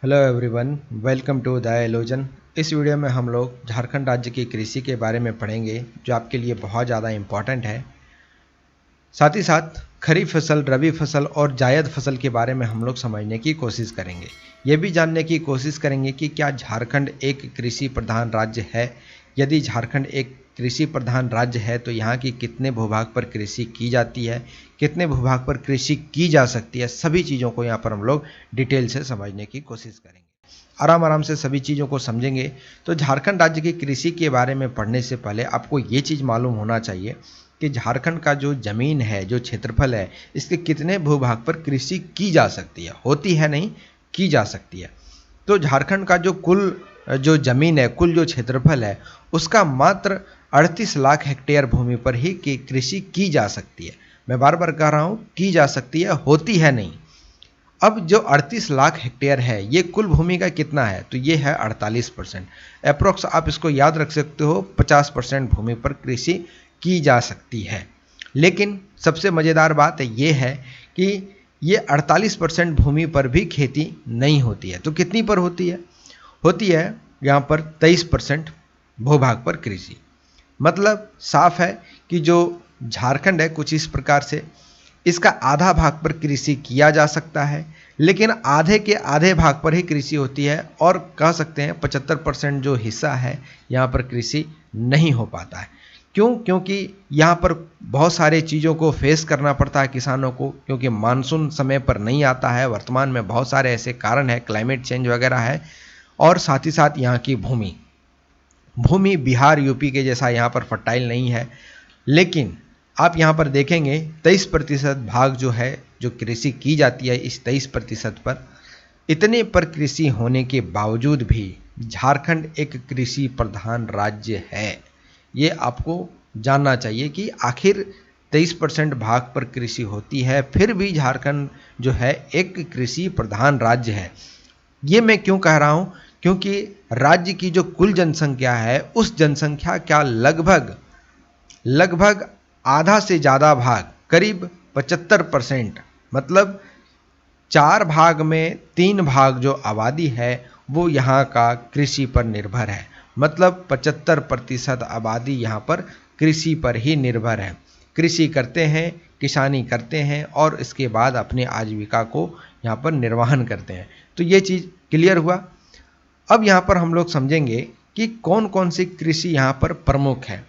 Hello everyone, welcome to the एलोजन। इस video में हम लोग झारखंड राज्य की कृषि के बारे में पढ़ेंगे जो आपके लिए बहुत ज़्यादा इम्पॉर्टेंट है। साथ ही साथ खरीफ फसल, रबी फसल और जायद फसल के बारे में हम लोग समझने की कोशिश करेंगे। ये भी जानने की कोशिश करेंगे कि क्या झारखंड एक कृषि प्रधान राज्य है। यदि झारखंड एक कृषि प्रधान राज्य है तो यहाँ की कितने भूभाग पर कृषि की जाती है, कितने भूभाग पर कृषि की जा सकती है, सभी चीज़ों को यहाँ पर हम लोग डिटेल से समझने की कोशिश करेंगे। आराम आराम से सभी चीज़ों को समझेंगे। तो झारखंड राज्य की कृषि के बारे में पढ़ने से पहले आपको ये चीज़ मालूम होना चाहिए कि झारखंड का जो ज़मीन है, जो क्षेत्रफल है, इसके कितने भूभाग पर कृषि की जा सकती है, होती है नहीं, की जा सकती है। तो झारखंड का जो ज़मीन है, कुल जो क्षेत्रफल है, उसका मात्र 38 लाख हेक्टेयर भूमि पर ही कृषि की जा सकती है। मैं बार बार कह रहा हूँ, की जा सकती है, होती है नहीं। अब जो 38 लाख हेक्टेयर है, ये कुल भूमि का कितना है, तो ये है 48%। अप्रोक्स आप इसको याद रख सकते हो, 50% भूमि पर कृषि की जा सकती है। लेकिन सबसे मज़ेदार बात ये है कि ये 48% भूमि पर भी खेती नहीं होती है। तो कितनी पर होती है? होती है यहाँ पर 23% भूभाग पर कृषि। मतलब साफ है कि जो झारखंड है कुछ इस प्रकार से, इसका आधा भाग पर कृषि किया जा सकता है, लेकिन आधे के आधे भाग पर ही कृषि होती है, और कह सकते हैं 75% जो हिस्सा है यहाँ पर कृषि नहीं हो पाता है। क्यों? क्योंकि यहाँ पर बहुत सारे चीज़ों को फेस करना पड़ता है किसानों को, क्योंकि मानसून समय पर नहीं आता है। वर्तमान में बहुत सारे ऐसे कारण हैं, क्लाइमेट चेंज वगैरह है, और साथ ही साथ यहाँ की भूमि भूमि बिहार यूपी के जैसा यहाँ पर फर्टाइल नहीं है। लेकिन आप यहाँ पर देखेंगे 23% भाग जो है, जो कृषि की जाती है, इस 23% पर, इतने पर कृषि होने के बावजूद भी झारखंड एक कृषि प्रधान राज्य है। ये आपको जानना चाहिए कि आखिर 23% भाग पर कृषि होती है, फिर भी झारखंड जो है एक कृषि प्रधान राज्य है। ये मैं क्यों कह रहा हूँ? क्योंकि राज्य की जो कुल जनसंख्या है, उस जनसंख्या का लगभग आधा से ज़्यादा भाग, करीब 75%, मतलब 4 भाग में 3 भाग जो आबादी है वो यहाँ का कृषि पर निर्भर है। मतलब 75% आबादी यहाँ पर कृषि पर ही निर्भर है। कृषि करते हैं, किसानी करते हैं, और इसके बाद अपनी आजीविका को यहाँ पर निर्वहन करते हैं। तो ये चीज़ क्लियर हुआ। अब यहाँ पर हम लोग समझेंगे कि कौन कौन सी कृषि यहाँ पर प्रमुख है।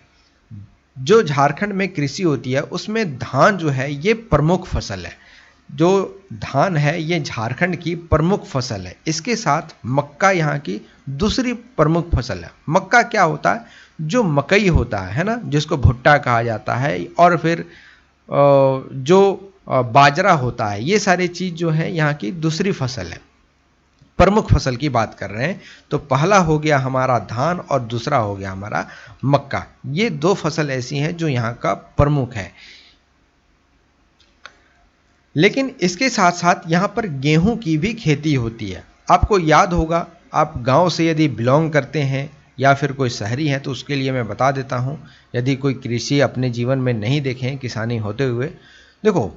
जो झारखंड में कृषि होती है उसमें धान जो है ये प्रमुख फसल है। जो धान है ये झारखंड की प्रमुख फसल है। इसके साथ मक्का यहाँ की दूसरी प्रमुख फसल है। मक्का क्या होता है? जो मकई होता है ना, जिसको भुट्टा कहा जाता है, और फिर जो बाजरा होता है, ये सारी चीज़ जो है यहाँ की दूसरी फसल है। प्रमुख फसल की बात कर रहे हैं तो पहला हो गया हमारा धान और दूसरा हो गया हमारा मक्का। ये दो फसल ऐसी हैं जो यहाँ का प्रमुख है। लेकिन इसके साथ साथ यहाँ पर गेहूं की भी खेती होती है। आपको याद होगा, आप गांव से यदि बिलोंग करते हैं या फिर कोई शहरी हैं तो उसके लिए मैं बता देता हूँ। यदि कोई कृषि अपने जीवन में नहीं देखें किसानी होते हुए, देखो,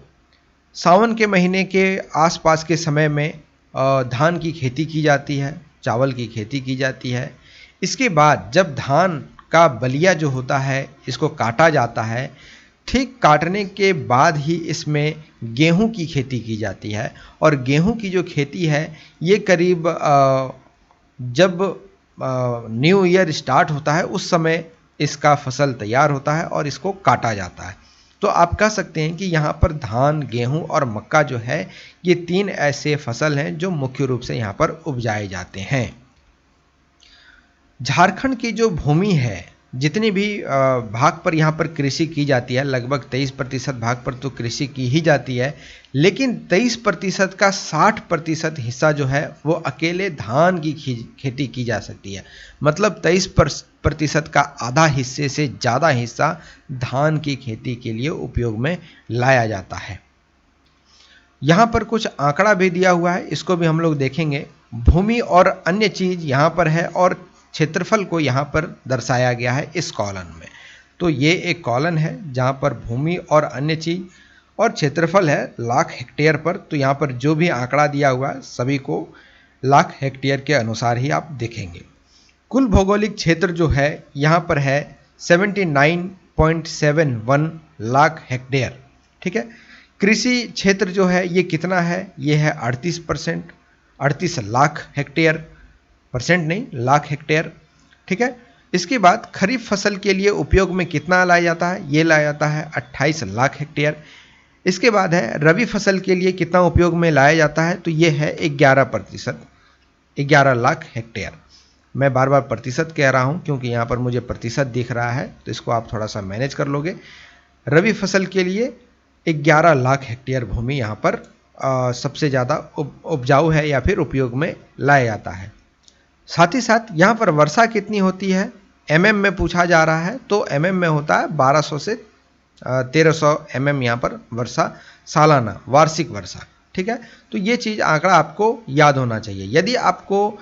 सावन के महीने के आसपास के समय में धान की खेती की जाती है, चावल की खेती की जाती है। इसके बाद जब धान का बलिया जो होता है, इसको काटा जाता है, ठीक काटने के बाद ही इसमें गेहूं की खेती की जाती है। और गेहूं की जो खेती है ये करीब जब न्यू ईयर स्टार्ट होता है उस समय इसका फसल तैयार होता है और इसको काटा जाता है। तो आप कह सकते हैं कि यहाँ पर धान, गेहूं और मक्का जो है, ये तीन ऐसे फसल हैं जो मुख्य रूप से यहाँ पर उपजाए जाते हैं। झारखंड की जो भूमि है, जितनी भी भाग पर यहाँ पर कृषि की जाती है, लगभग 23% भाग पर तो कृषि की ही जाती है। लेकिन 23% का 60% हिस्सा जो है वो अकेले धान की खेती की जा सकती है। मतलब 23% का आधा हिस्से से ज़्यादा हिस्सा धान की खेती के लिए उपयोग में लाया जाता है। यहाँ पर कुछ आंकड़ा भी दिया हुआ है, इसको भी हम लोग देखेंगे। भूमि और अन्य चीज़ यहाँ पर है, और क्षेत्रफल को यहाँ पर दर्शाया गया है इस कॉलम में। तो ये एक कॉलम है जहाँ पर भूमि और अन्य चीज़ और क्षेत्रफल है लाख हेक्टेयर पर। तो यहाँ पर जो भी आंकड़ा दिया हुआ है सभी को लाख हेक्टेयर के अनुसार ही आप देखेंगे। कुल भौगोलिक क्षेत्र जो है यहाँ पर है 79.71 लाख हेक्टेयर। ठीक है, कृषि क्षेत्र जो है ये कितना है, ये है 38%, 38 लाख हेक्टेयर, परसेंट नहीं लाख हेक्टेयर। ठीक है, इसके बाद खरीफ फसल के लिए उपयोग में कितना लाया जाता है, ये लाया जाता है 28 लाख हेक्टेयर। इसके बाद है रबी फसल के लिए कितना उपयोग में लाया जाता है, तो ये है 11%, 11 लाख हेक्टेयर। मैं बार बार प्रतिशत कह रहा हूँ क्योंकि यहाँ पर मुझे प्रतिशत दिख रहा है, तो इसको आप थोड़ा सा मैनेज कर लोगे। रबी फसल के लिए 11 लाख हेक्टेयर भूमि यहाँ पर सबसे ज़्यादा उपजाऊ है या फिर उपयोग में लाया जाता है। साथ ही साथ यहाँ पर वर्षा कितनी होती है, एमएम में पूछा जा रहा है, तो एमएम में होता है 1200 से 1300 एमएम यहाँ पर वर्षा, सालाना वार्षिक वर्षा। ठीक है, तो ये चीज़ आंकड़ा आपको याद होना चाहिए। यदि आपको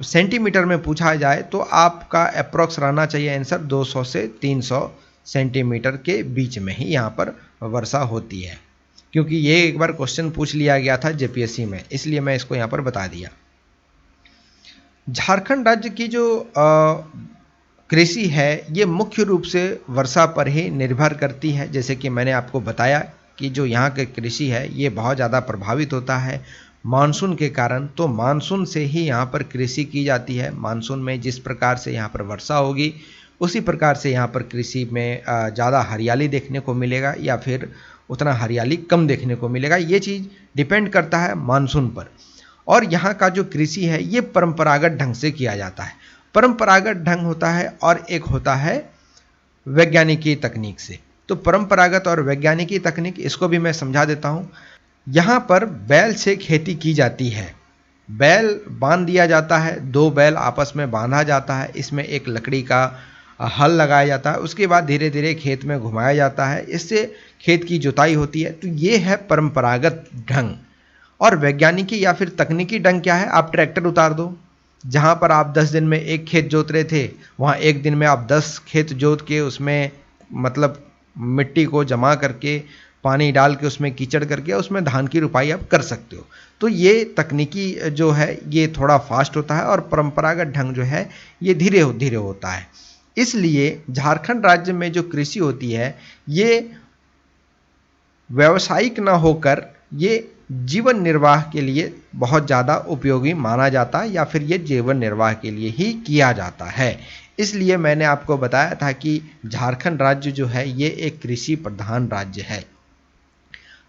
सेंटीमीटर में पूछा जाए तो आपका अप्रॉक्स रहना चाहिए आंसर 200 से 300 सेंटीमीटर के बीच में ही यहाँ पर वर्षा होती है, क्योंकि ये एक बार क्वेश्चन पूछ लिया गया था जेपीएससी में, इसलिए मैं इसको यहाँ पर बता दिया। झारखंड राज्य की जो कृषि है ये मुख्य रूप से वर्षा पर ही निर्भर करती है। जैसे कि मैंने आपको बताया कि जो यहाँ के कृषि है ये बहुत ज़्यादा प्रभावित होता है मानसून के कारण, तो मानसून से ही यहाँ पर कृषि की जाती है। मानसून में जिस प्रकार से यहाँ पर वर्षा होगी उसी प्रकार से यहाँ पर कृषि में ज़्यादा हरियाली देखने को मिलेगा या फिर उतना हरियाली कम देखने को मिलेगा, ये चीज़ डिपेंड करता है मानसून पर। और यहाँ का जो कृषि है ये परंपरागत ढंग से किया जाता है। परंपरागत ढंग होता है और एक होता है वैज्ञानिकी तकनीक से। तो परंपरागत और वैज्ञानिकी तकनीक, इसको भी मैं समझा देता हूँ। यहाँ पर बैल से खेती की जाती है, बैल बांध दिया जाता है, 2 बैल आपस में बांधा जाता है, इसमें एक लकड़ी का हल लगाया जाता है, उसके बाद धीरे धीरे खेत में घुमाया जाता है, इससे खेत की जुताई होती है। तो ये है परंपरागत ढंग। और वैज्ञानिकी या फिर तकनीकी ढंग क्या है, आप ट्रैक्टर उतार दो, जहाँ पर आप 10 दिन में एक खेत जोत रहे थे वहाँ एक दिन में आप 10 खेत जोत के उसमें मतलब मिट्टी को जमा करके पानी डाल के उसमें कीचड़ करके उसमें धान की रुपाई आप कर सकते हो। तो ये तकनीकी जो है ये थोड़ा फास्ट होता है और परंपरागत ढंग जो है ये धीरे धीरे होता है। इसलिए झारखंड राज्य में जो कृषि होती है ये व्यावसायिक ना होकर ये जीवन निर्वाह के लिए बहुत ज़्यादा उपयोगी माना जाता है या फिर ये जीवन निर्वाह के लिए ही किया जाता है। इसलिए मैंने आपको बताया था कि झारखंड राज्य जो है ये एक कृषि प्रधान राज्य है।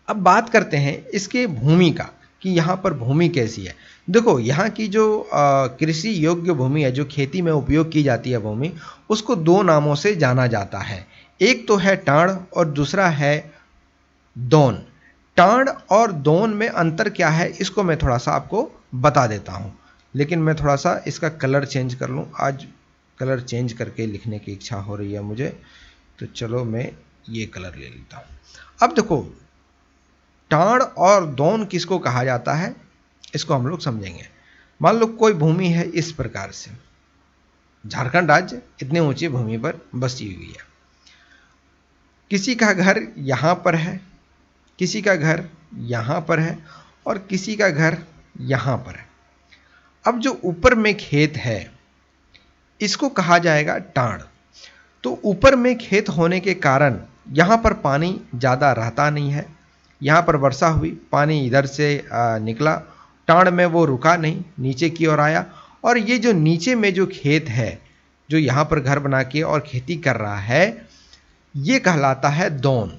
अब बात करते हैं इसके भूमि का कि यहाँ पर भूमि कैसी है। देखो यहाँ की जो कृषि योग्य भूमि है, जो खेती में उपयोग की जाती है भूमि, उसको 2 नामों से जाना जाता है। एक तो है टांड़ और दूसरा है दोन। टांड़ और दोन में अंतर क्या है इसको मैं थोड़ा सा आपको बता देता हूँ, लेकिन मैं थोड़ा सा इसका कलर चेंज कर लूँ। आज कलर चेंज करके लिखने की इच्छा हो रही है मुझे, तो चलो मैं ये कलर ले लेता हूँ। अब देखो टांड़ और दोन किसको कहा जाता है इसको हम लोग समझेंगे। मान लो कोई भूमि है इस प्रकार से, झारखंड राज्य इतनी ऊंची भूमि पर बसी हुई है, किसी का घर यहाँ पर है, किसी का घर यहाँ पर है और किसी का घर यहाँ पर है। अब जो ऊपर में खेत है इसको कहा जाएगा टांड़। तो ऊपर में खेत होने के कारण यहाँ पर पानी ज़्यादा रहता नहीं है, यहाँ पर वर्षा हुई पानी इधर से निकला, टांड़ में वो रुका नहीं, नीचे की ओर आया। और ये जो नीचे में जो खेत है जो यहाँ पर घर बना के और खेती कर रहा है ये कहलाता है दोन।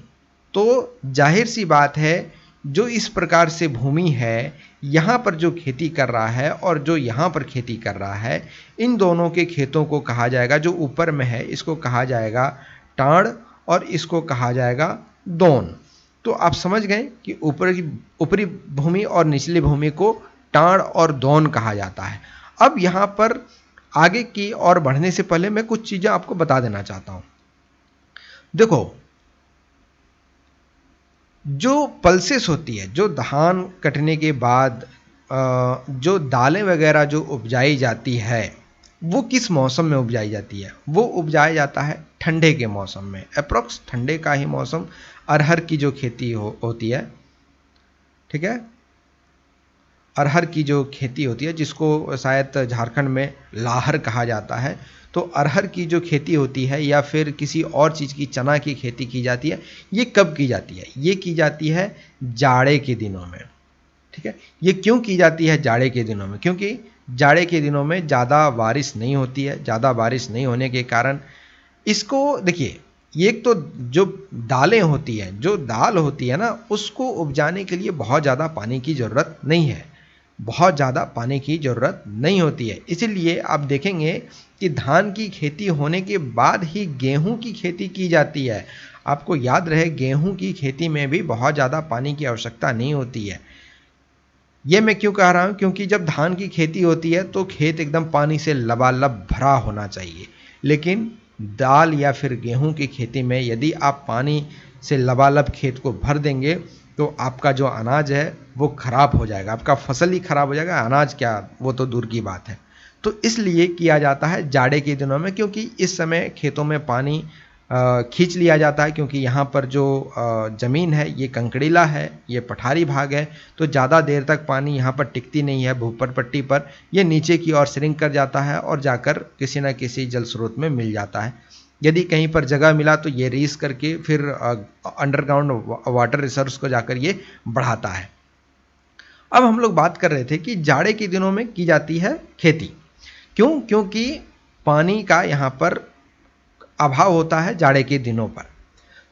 तो जाहिर सी बात है जो इस प्रकार से भूमि है यहाँ पर जो खेती कर रहा है और जो यहाँ पर खेती कर रहा है, इन दोनों के खेतों को कहा जाएगा, जो ऊपर में है इसको कहा जाएगा टांड़ और इसको कहा जाएगा दोन। तो आप समझ गए कि ऊपरी भूमि और निचली भूमि को टांड़ और दोन कहा जाता है। अब यहाँ पर आगे की ओर बढ़ने से पहले मैं कुछ चीज़ें आपको बता देना चाहता हूँ। देखो जो पल्सेस होती है, जो धान कटने के बाद जो दालें वगैरह जो उपजाई जाती है वो किस मौसम में उपजाई जाती है, वो उपजाया जाता है ठंडे के मौसम में। अप्रॉक्स ठंडे का ही मौसम अरहर की जो खेती होती है, ठीक है, अरहर की जो खेती होती है, जिसको शायद झारखंड में लाहर कहा जाता है, तो अरहर की जो खेती होती है या फिर किसी और चीज़ की, चना की खेती की जाती है, ये कब की जाती है? ये की जाती है जाड़े के दिनों में। ठीक है, ये क्यों की जाती है जाड़े के दिनों में? क्योंकि जाड़े के दिनों में ज़्यादा बारिश नहीं होती है। ज़्यादा बारिश नहीं होने के कारण इसको देखिए, ये एक तो जो दालें होती हैं, जो दाल होती है ना, उसको उपजाने के लिए बहुत ज़्यादा पानी की ज़रूरत नहीं है। बहुत ज़्यादा पानी की ज़रूरत नहीं होती है। इसीलिए आप देखेंगे कि धान की खेती होने के बाद ही गेहूं की खेती की जाती है। आपको याद रहे, गेहूं की खेती में भी बहुत ज़्यादा पानी की आवश्यकता नहीं होती है। ये मैं क्यों कह रहा हूँ? क्योंकि जब धान की खेती होती है तो खेत एकदम पानी से लबालब भरा होना चाहिए, लेकिन दाल या फिर गेहूं की खेती में यदि आप पानी से लबालब खेत को भर देंगे तो आपका जो अनाज है वो खराब हो जाएगा, आपका फसल ही खराब हो जाएगा, अनाज क्या, वो तो दूर की बात है। तो इसलिए किया जाता है जाड़े के दिनों में, क्योंकि इस समय खेतों में पानी खींच लिया जाता है, क्योंकि यहाँ पर जो ज़मीन है ये कंकड़ीला है, ये पठारी भाग है, तो ज़्यादा देर तक पानी यहाँ पर टिकती नहीं है भूपर पट्टी पर। ये नीचे की ओर श्रिंक कर जाता है और जाकर किसी न किसी जल स्रोत में मिल जाता है। यदि कहीं पर जगह मिला तो ये रीस करके फिर अंडरग्राउंड वाटर रिसोर्स को जाकर ये बढ़ाता है। अब हम लोग बात कर रहे थे कि जाड़े के दिनों में की जाती है खेती। क्यों? क्योंकि पानी का यहाँ पर अभाव होता है जाड़े के दिनों पर।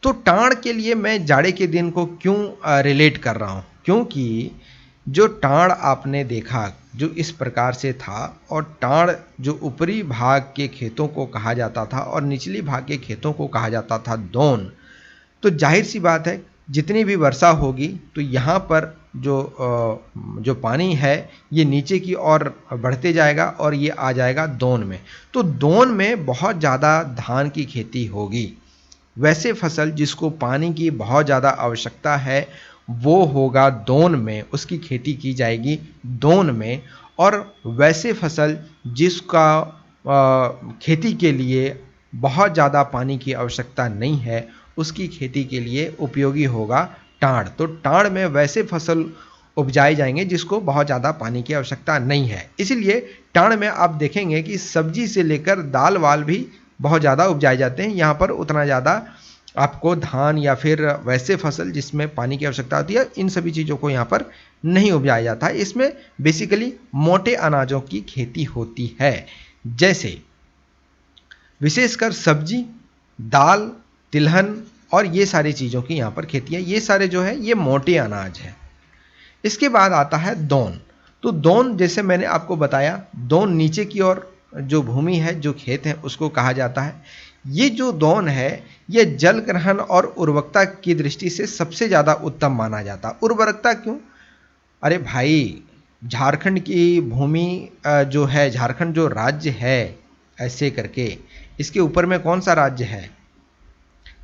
तो टाण के लिए मैं जाड़े के दिन को क्यों रिलेट कर रहा हूँ? क्योंकि जो टाण आपने देखा जो इस प्रकार से था, और टाण जो ऊपरी भाग के खेतों को कहा जाता था और निचली भाग के खेतों को कहा जाता था दोन। तो जाहिर सी बात है, जितनी भी वर्षा होगी तो यहाँ पर जो पानी है ये नीचे की ओर बढ़ते जाएगा और ये आ जाएगा दोन में। तो दोन में बहुत ज़्यादा धान की खेती होगी। वैसे फसल जिसको पानी की बहुत ज़्यादा आवश्यकता है वो होगा दोन में, उसकी खेती की जाएगी दोन में। और वैसे फसल जिसका खेती के लिए बहुत ज़्यादा पानी की आवश्यकता नहीं है, उसकी खेती के लिए उपयोगी होगा टाड़। तो टाड़ में वैसे फसल उपजाए जाएंगे जिसको बहुत ज़्यादा पानी की आवश्यकता नहीं है। इसीलिए टाड़ में आप देखेंगे कि सब्जी से लेकर दाल वाल भी बहुत ज़्यादा उपजाए जाते हैं। यहाँ पर उतना ज़्यादा आपको धान या फिर वैसे फसल जिसमें पानी की आवश्यकता होती है, इन सभी चीज़ों को यहाँ पर नहीं उपजाया जाता है। इसमें बेसिकली मोटे अनाजों की खेती होती है, जैसे विशेषकर सब्जी, दाल, तिलहन और ये सारी चीज़ों की यहाँ पर खेती है। ये सारे जो है ये मोटे अनाज है। इसके बाद आता है दोन। तो दोन, जैसे मैंने आपको बताया, दोन नीचे की ओर जो भूमि है, जो खेत है, उसको कहा जाता है। ये जो दोन है ये जल ग्रहण और उर्वरकता की दृष्टि से सबसे ज़्यादा उत्तम माना जाता है। उर्वरकता क्यों? अरे भाई, झारखंड की भूमि जो है, झारखंड जो राज्य है ऐसे करके, इसके ऊपर में कौन सा राज्य है?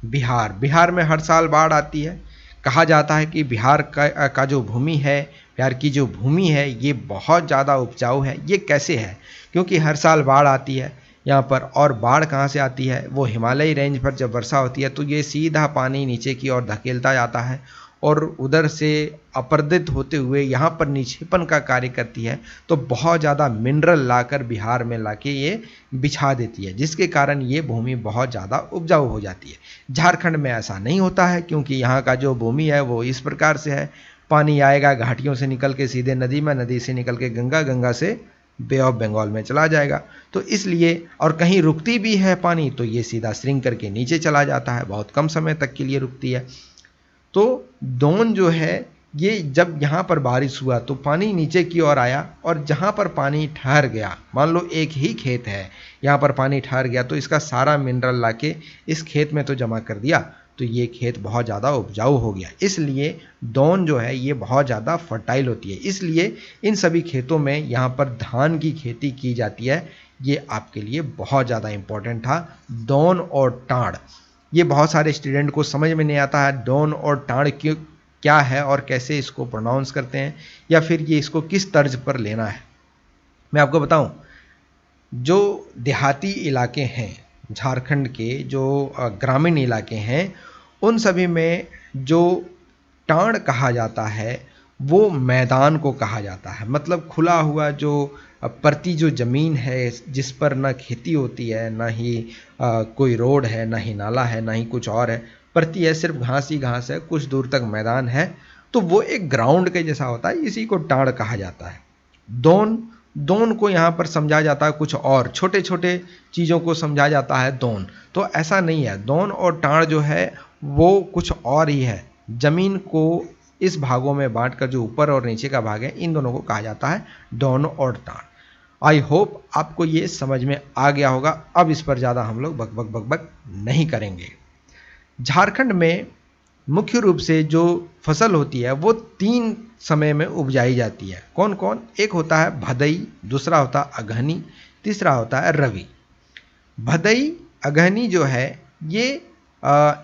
बिहार। बिहार में हर साल बाढ़ आती है। कहा जाता है कि बिहार का जो भूमि है, बिहार की जो भूमि है ये बहुत ज़्यादा उपजाऊ है। ये कैसे है? क्योंकि हर साल बाढ़ आती है यहाँ पर। और बाढ़ कहाँ से आती है? वो हिमालयी रेंज पर जब वर्षा होती है तो ये सीधा पानी नीचे की ओर धकेलता जाता है और उधर से अपरदित होते हुए यहाँ पर निक्षेपण का कार्य करती है। तो बहुत ज़्यादा मिनरल लाकर बिहार में लाके ये बिछा देती है, जिसके कारण ये भूमि बहुत ज़्यादा उपजाऊ हो जाती है। झारखंड में ऐसा नहीं होता है, क्योंकि यहाँ का जो भूमि है वो इस प्रकार से है, पानी आएगा घाटियों से निकल के सीधे नदी में, नदी से निकल के गंगा, गंगा से बे ऑफ बंगाल में चला जाएगा। तो इसलिए, और कहीं रुकती भी है पानी तो ये सीधा श्रिंक करके नीचे चला जाता है, बहुत कम समय तक के लिए रुकती है। तो दोन जो है ये जब यहाँ पर बारिश हुआ तो पानी नीचे की ओर आया, और जहाँ पर पानी ठहर गया, मान लो एक ही खेत है, यहाँ पर पानी ठहर गया तो इसका सारा मिनरल लाके इस खेत में तो जमा कर दिया, तो ये खेत बहुत ज़्यादा उपजाऊ हो गया। इसलिए दोन जो है ये बहुत ज़्यादा फर्टाइल होती है। इसलिए इन सभी खेतों में यहाँ पर धान की खेती की जाती है। ये आपके लिए बहुत ज़्यादा इम्पोर्टेंट था, दोन और टाड़। ये बहुत सारे स्टूडेंट को समझ में नहीं आता है दोन और टाड़ क्यों, क्या है और कैसे इसको प्रोनाउंस करते हैं, या फिर ये इसको किस तर्ज पर लेना है। मैं आपको बताऊं, जो देहाती इलाके हैं झारखंड के, जो ग्रामीण इलाके हैं, उन सभी में जो टाण कहा जाता है वो मैदान को कहा जाता है। मतलब खुला हुआ जो परती जो ज़मीन है जिस पर ना खेती होती है, ना ही कोई रोड है, ना ही नाला है, ना ही कुछ और है, परती है, सिर्फ घास ही घास है, कुछ दूर तक मैदान है, तो वो एक ग्राउंड के जैसा होता है, इसी को टाड़ कहा जाता है। दोन दोन को यहाँ पर समझा जाता है कुछ और, छोटे छोटे चीज़ों को समझा जाता है दोन, तो ऐसा नहीं है। दोन और टाड़ जो है वो कुछ और ही है। जमीन को इस भागों में बांटकर जो ऊपर और नीचे का भाग है, इन दोनों को कहा जाता है दोन और टाड़। आई होप आपको ये समझ में आ गया होगा। अब इस पर ज़्यादा हम लोग बक बक बक बक नहीं करेंगे। झारखंड में मुख्य रूप से जो फसल होती है वो 3 समय में उपजाई जाती है। कौन कौन? एक होता है भदई, दूसरा होता है अगहनी, तीसरा होता है रवि। भदई अगहनी जो है ये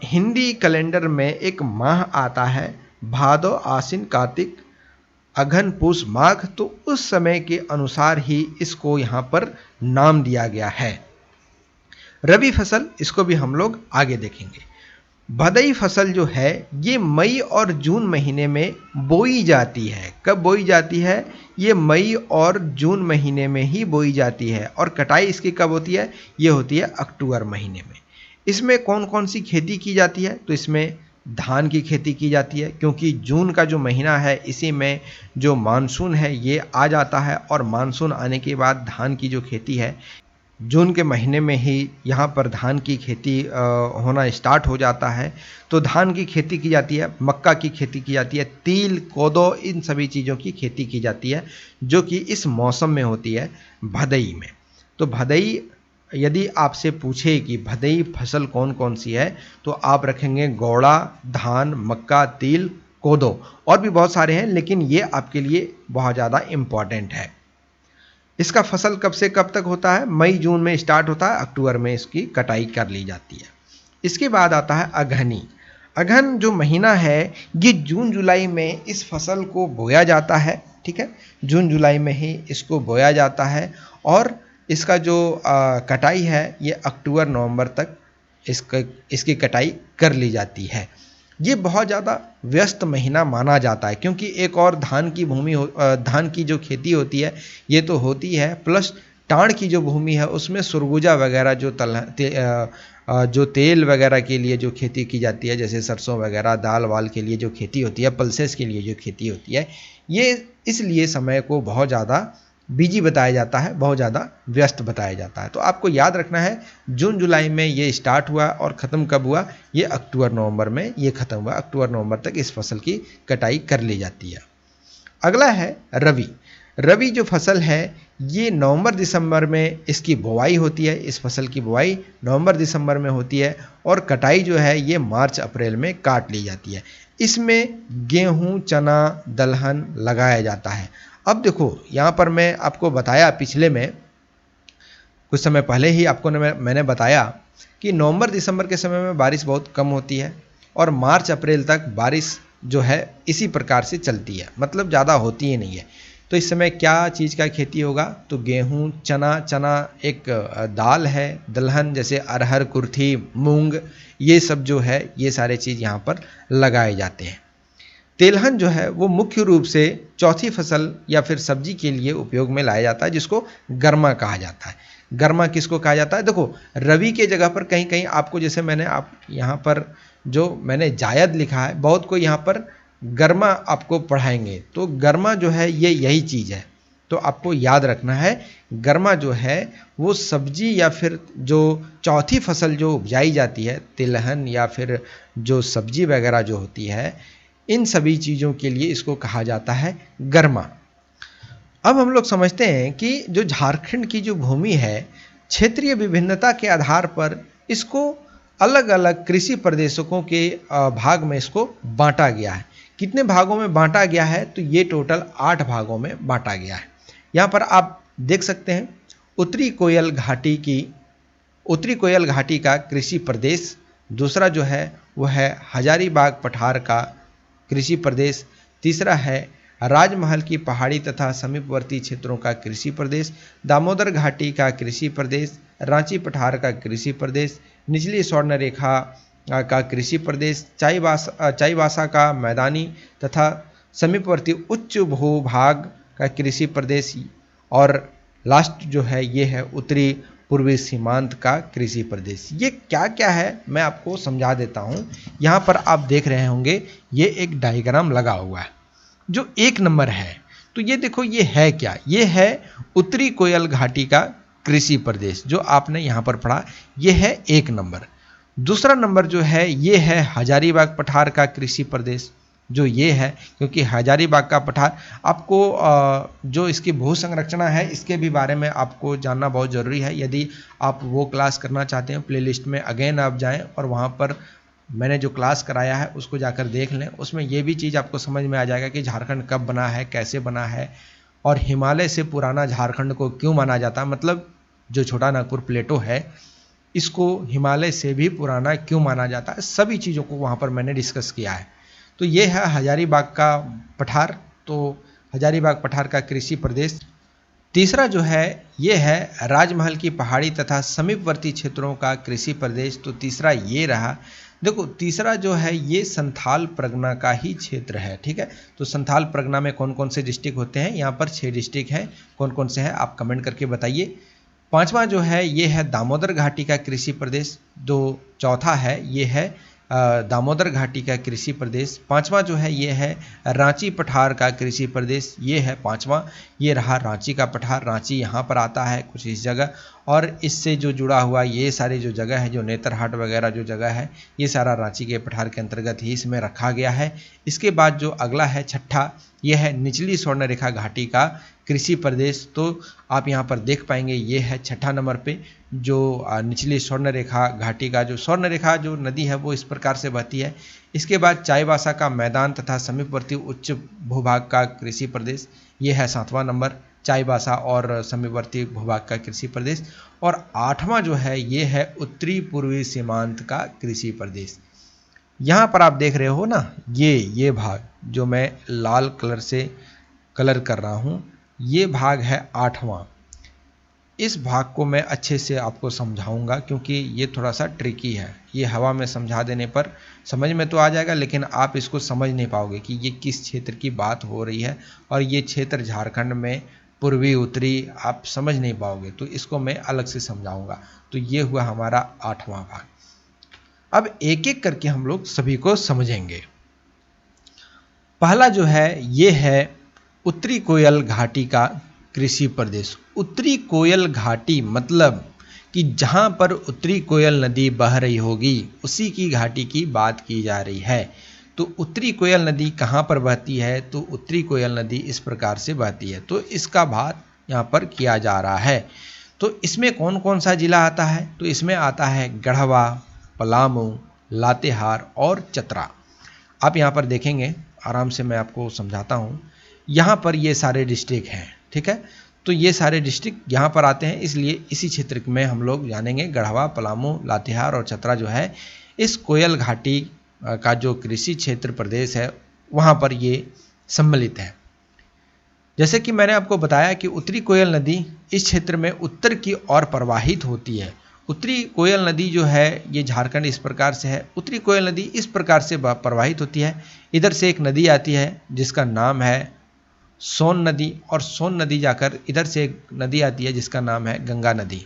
हिंदी कैलेंडर में एक माह आता है, भादो आश्विन कार्तिक अघन पूस माघ, तो उस समय के अनुसार ही इसको यहाँ पर नाम दिया गया है। रबी फसल, इसको भी हम लोग आगे देखेंगे। भदई फसल जो है ये मई और जून महीने में बोई जाती है। कब बोई जाती है? ये मई और जून महीने में ही बोई जाती है। और कटाई इसकी कब होती है? ये होती है अक्टूबर महीने में। इसमें कौन कौन सी खेती की जाती है? तो इसमें धान की खेती की जाती है, क्योंकि जून का जो महीना है इसी में जो मानसून है ये आ जाता है, और मानसून आने के बाद धान की जो खेती है जून के महीने में ही यहाँ पर धान की खेती होना स्टार्ट हो जाता है। तो धान की खेती की जाती है, मक्का की खेती की जाती है, तिल, कोदो, इन सभी चीज़ों की खेती की जाती है जो कि इस मौसम में होती है, भदई में। तो भदई, यदि आपसे पूछे कि भदई फसल कौन कौन सी है, तो आप रखेंगे गौड़ा, धान, मक्का, तिल, कोदो, और भी बहुत सारे हैं, लेकिन ये आपके लिए बहुत ज़्यादा इम्पॉर्टेंट है। इसका फसल कब से कब तक होता है? मई जून में स्टार्ट होता है, अक्टूबर में इसकी कटाई कर ली जाती है। इसके बाद आता है अगहनी। अगहन जो महीना है ये जून जुलाई में इस फसल को बोया जाता है, ठीक है, जून जुलाई में ही इसको बोया जाता है, और इसका जो कटाई है ये अक्टूबर नवंबर तक इसकी कटाई कर ली जाती है। ये बहुत ज़्यादा व्यस्त महीना माना जाता है, क्योंकि एक और धान की धान की जो खेती होती है ये तो होती है, प्लस टाण की जो भूमि है उसमें सुरगुजा वगैरह जो तेल वगैरह के लिए जो खेती की जाती है, जैसे सरसों वगैरह, दाल वाल के लिए जो खेती होती है, पल्सेस के लिए जो खेती होती है, ये इसलिए समय को बहुत ज़्यादा बिजी बताया जाता है, बहुत ज़्यादा व्यस्त बताया जाता है। तो आपको याद रखना है जून जुलाई में ये स्टार्ट हुआ और ख़त्म कब हुआ? ये अक्टूबर नवंबर में ये ख़त्म हुआ। अक्टूबर नवंबर तक इस फसल की कटाई कर ली जाती है। अगला है रवि। रवि जो फसल है ये नवंबर दिसंबर में इसकी बुआई होती है। इस फसल की बुआई नवंबर दिसंबर में होती है, और कटाई जो है ये मार्च अप्रैल में काट ली जाती है। इसमें गेहूँ, चना, दलहन लगाया जाता है। अब देखो यहाँ पर मैं आपको बताया पिछले में कुछ समय पहले ही आपको मैंने बताया कि नवंबर दिसंबर के समय में बारिश बहुत कम होती है, और मार्च अप्रैल तक बारिश जो है इसी प्रकार से चलती है, मतलब ज़्यादा होती ही नहीं है। तो इस समय क्या चीज़ का खेती होगा? तो गेहूँ, चना, चना एक दाल है, दलहन जैसे अरहर, कुर्थी, मूंग, ये सब जो है ये सारे चीज़ यहाँ पर लगाए जाते हैं। तेलहन जो है वो मुख्य रूप से चौथी फसल या फिर सब्जी के लिए उपयोग में लाया जाता है, जिसको गर्मा कहा जाता है। गर्मा किसको कहा जाता है? देखो रवि के जगह पर कहीं कहीं आपको, जैसे मैंने आप यहाँ पर जो मैंने जायद लिखा है, बहुत को यहाँ पर गर्मा आपको पढ़ाएंगे, तो गर्मा जो है ये यही चीज़ है। तो आपको याद रखना है गर्मा जो है वो सब्जी या फिर जो चौथी फसल जो उपजाई जाती है, तिलहन या फिर जो सब्जी वगैरह जो होती है, इन सभी चीज़ों के लिए इसको कहा जाता है गर्मा। अब हम लोग समझते हैं कि जो झारखंड की जो भूमि है, क्षेत्रीय विभिन्नता के आधार पर इसको अलग अलग कृषि प्रदेशों के भाग में इसको बांटा गया है। कितने भागों में बांटा गया है? तो ये टोटल 8 भागों में बांटा गया है। यहाँ पर आप देख सकते हैं उत्तरी कोयल घाटी का कृषि प्रदेश, दूसरा जो है वह है हजारीबाग पठार का कृषि प्रदेश, तीसरा है राजमहल की पहाड़ी तथा समीपवर्ती क्षेत्रों का कृषि प्रदेश, दामोदर घाटी का कृषि प्रदेश, रांची पठार का कृषि प्रदेश, निचली स्वर्ण रेखा का कृषि प्रदेश, चाईबासा का मैदानी तथा समीपवर्ती उच्च भूभाग का कृषि प्रदेश, और लास्ट जो है ये है उत्तरी पूर्वी सीमांत का कृषि प्रदेश। ये क्या क्या है मैं आपको समझा देता हूँ। यहाँ पर आप देख रहे होंगे ये एक डायग्राम लगा हुआ है जो 1 नंबर है। तो ये देखो ये है क्या, ये है उत्तरी कोयल घाटी का कृषि प्रदेश जो आपने यहाँ पर पढ़ा, ये है 1 नंबर। दूसरा नंबर जो है ये है हजारीबाग पठार का कृषि प्रदेश जो ये है, क्योंकि हजारीबाग का पठार आपको जो इसकी भू संरचना है इसके भी बारे में आपको जानना बहुत ज़रूरी है। यदि आप वो क्लास करना चाहते हैं प्लेलिस्ट में अगेन आप जाएं और वहाँ पर मैंने जो क्लास कराया है उसको जाकर देख लें। उसमें ये भी चीज़ आपको समझ में आ जाएगा कि झारखंड कब बना है, कैसे बना है, और हिमालय से पुराना झारखंड को क्यों माना जाता है। मतलब जो छोटा नागपुर प्लेटो है इसको हिमालय से भी पुराना क्यों माना जाता है, सभी चीज़ों को वहाँ पर मैंने डिस्कस किया है। तो ये है हजारीबाग का पठार, तो हजारीबाग पठार का कृषि प्रदेश। तीसरा जो है ये है राजमहल की पहाड़ी तथा समीपवर्ती क्षेत्रों का कृषि प्रदेश। तो तीसरा ये रहा। देखो तीसरा जो है ये संथाल परगना का ही क्षेत्र है, ठीक है। तो संथाल परगना में कौन कौन से डिस्ट्रिक्ट होते हैं, यहाँ पर 6 डिस्ट्रिक्ट हैं। कौन कौन से हैं आप कमेंट करके बताइए। पांचवा जो है ये है दामोदर घाटी का कृषि प्रदेश। जो चौथा है ये है दामोदर घाटी का कृषि प्रदेश। पांचवा जो है ये है रांची पठार का कृषि प्रदेश, ये है पांचवा। ये रहा रांची का पठार, रांची यहाँ पर आता है कुछ इस जगह, और इससे जो जुड़ा हुआ ये सारी जो जगह है, जो नेतरहाट वगैरह जो जगह है, ये सारा रांची के पठार के अंतर्गत ही इसमें रखा गया है। इसके बाद जो अगला है छठा, ये है निचली स्वर्णरेखा घाटी का कृषि प्रदेश। तो आप यहाँ पर देख पाएंगे ये है छठा नंबर पे जो निचली स्वर्णरेखा घाटी का जो स्वर्णरेखा जो नदी है वो इस प्रकार से बहती है। इसके बाद चाईबासा का मैदान तथा समीपवर्ती उच्च भूभाग का कृषि प्रदेश, ये है 7वां नंबर, चाईबासा और समीपवर्ती भूभाग का कृषि प्रदेश। और 8वां जो है ये है उत्तरी पूर्वी सीमांत का कृषि प्रदेश। यहाँ पर आप देख रहे हो ना ये भाग जो मैं लाल कलर से कलर कर रहा हूँ, ये भाग है 8वां। इस भाग को मैं अच्छे से आपको समझाऊंगा क्योंकि ये थोड़ा सा ट्रिकी है। ये हवा में समझा देने पर समझ में तो आ जाएगा लेकिन आप इसको समझ नहीं पाओगे कि ये किस क्षेत्र की बात हो रही है, और ये क्षेत्र झारखंड में पूर्वी उत्तरी आप समझ नहीं पाओगे, तो इसको मैं अलग से समझाऊंगा। तो ये हुआ हमारा 8वां भाग। अब एक एक करके हम लोग सभी को समझेंगे। पहला जो है ये है उत्तरी कोयल घाटी का कृषि प्रदेश। उत्तरी कोयल घाटी मतलब कि जहाँ पर उत्तरी कोयल नदी बह रही होगी उसी की घाटी की बात की जा रही है। तो उत्तरी कोयल नदी कहाँ पर बहती है, तो उत्तरी कोयल नदी इस प्रकार से बहती है। तो इसका बात यहाँ पर किया जा रहा है। तो इसमें कौन कौन सा जिला आता है, तो इसमें आता है गढ़वा, पलामू, लातेहार और चतरा। आप यहाँ पर देखेंगे, आराम से मैं आपको समझाता हूँ। यहाँ पर ये सारे डिस्ट्रिक्ट हैं, ठीक है। तो ये सारे डिस्ट्रिक्ट यहाँ पर आते हैं, इसलिए इसी क्षेत्र में हम लोग जानेंगे। गढ़वा, पलामू, लातेहार और चतरा जो है इस कोयल घाटी का जो कृषि क्षेत्र प्रदेश है वहाँ पर ये सम्मिलित है। जैसे कि मैंने आपको बताया कि उत्तरी कोयल नदी इस क्षेत्र में उत्तर की ओर प्रवाहित होती है। उत्तरी कोयल नदी जो है ये झारखंड इस प्रकार से है। उत्तरी कोयल नदी इस प्रकार से प्रवाहित होती है। इधर से एक नदी आती है जिसका नाम है सोन नदी, और सोन नदी जाकर इधर से एक नदी आती है जिसका नाम है गंगा नदी।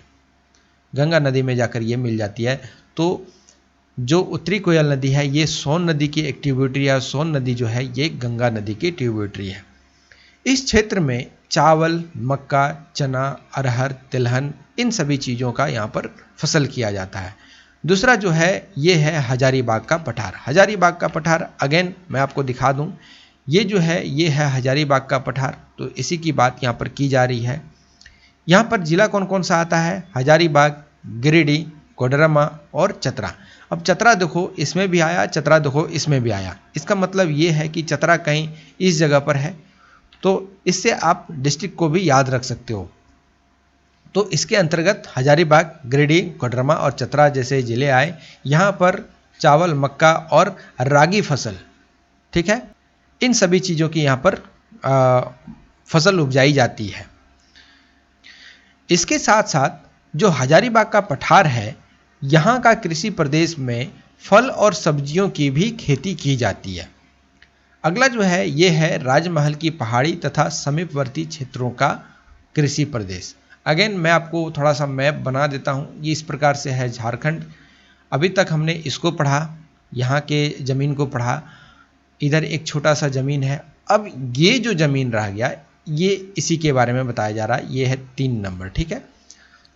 गंगा नदी में जाकर ये मिल जाती है। तो जो उत्तरी कोयल नदी है ये सोन नदी की एक ट्रिब्यूटरी है, सोन नदी जो है ये गंगा नदी की ट्रिब्यूटरी है। इस क्षेत्र में चावल, मक्का, चना, अरहर, तिलहन, इन सभी चीज़ों का यहाँ पर फसल किया जाता है। दूसरा जो है ये है हजारीबाग का पठार। हजारीबाग का पठार अगेन मैं आपको दिखा दूँ, ये जो है ये है हजारीबाग का पठार। तो इसी की बात यहाँ पर की जा रही है। यहाँ पर जिला कौन कौन सा आता है, हजारीबाग, गिरिडीह, कोडरमा और चतरा। अब चतरा देखो इसमें भी आया, चतरा देखो इसमें भी आया। इसका मतलब ये है कि चतरा कहीं इस जगह पर है, तो इससे आप डिस्ट्रिक्ट को भी याद रख सकते हो। तो इसके अंतर्गत हजारीबाग, गिरिडीह, कोडरमा और चतरा जैसे जिले आए। यहाँ पर चावल, मक्का और रागी फसल, ठीक है, इन सभी चीज़ों की यहाँ पर फसल उपजाई जाती है। इसके साथ साथ जो हजारीबाग का पठार है यहाँ का कृषि प्रदेश में फल और सब्जियों की भी खेती की जाती है। अगला जो है ये है राजमहल की पहाड़ी तथा समीपवर्ती क्षेत्रों का कृषि प्रदेश। अगेन मैं आपको थोड़ा सा मैप बना देता हूँ। ये इस प्रकार से है झारखंड। अभी तक हमने इसको पढ़ा, यहाँ के ज़मीन को पढ़ा, इधर एक छोटा सा ज़मीन है। अब ये जो ज़मीन रह गया ये इसी के बारे में बताया जा रहा है। ये है 3 नंबर, ठीक है।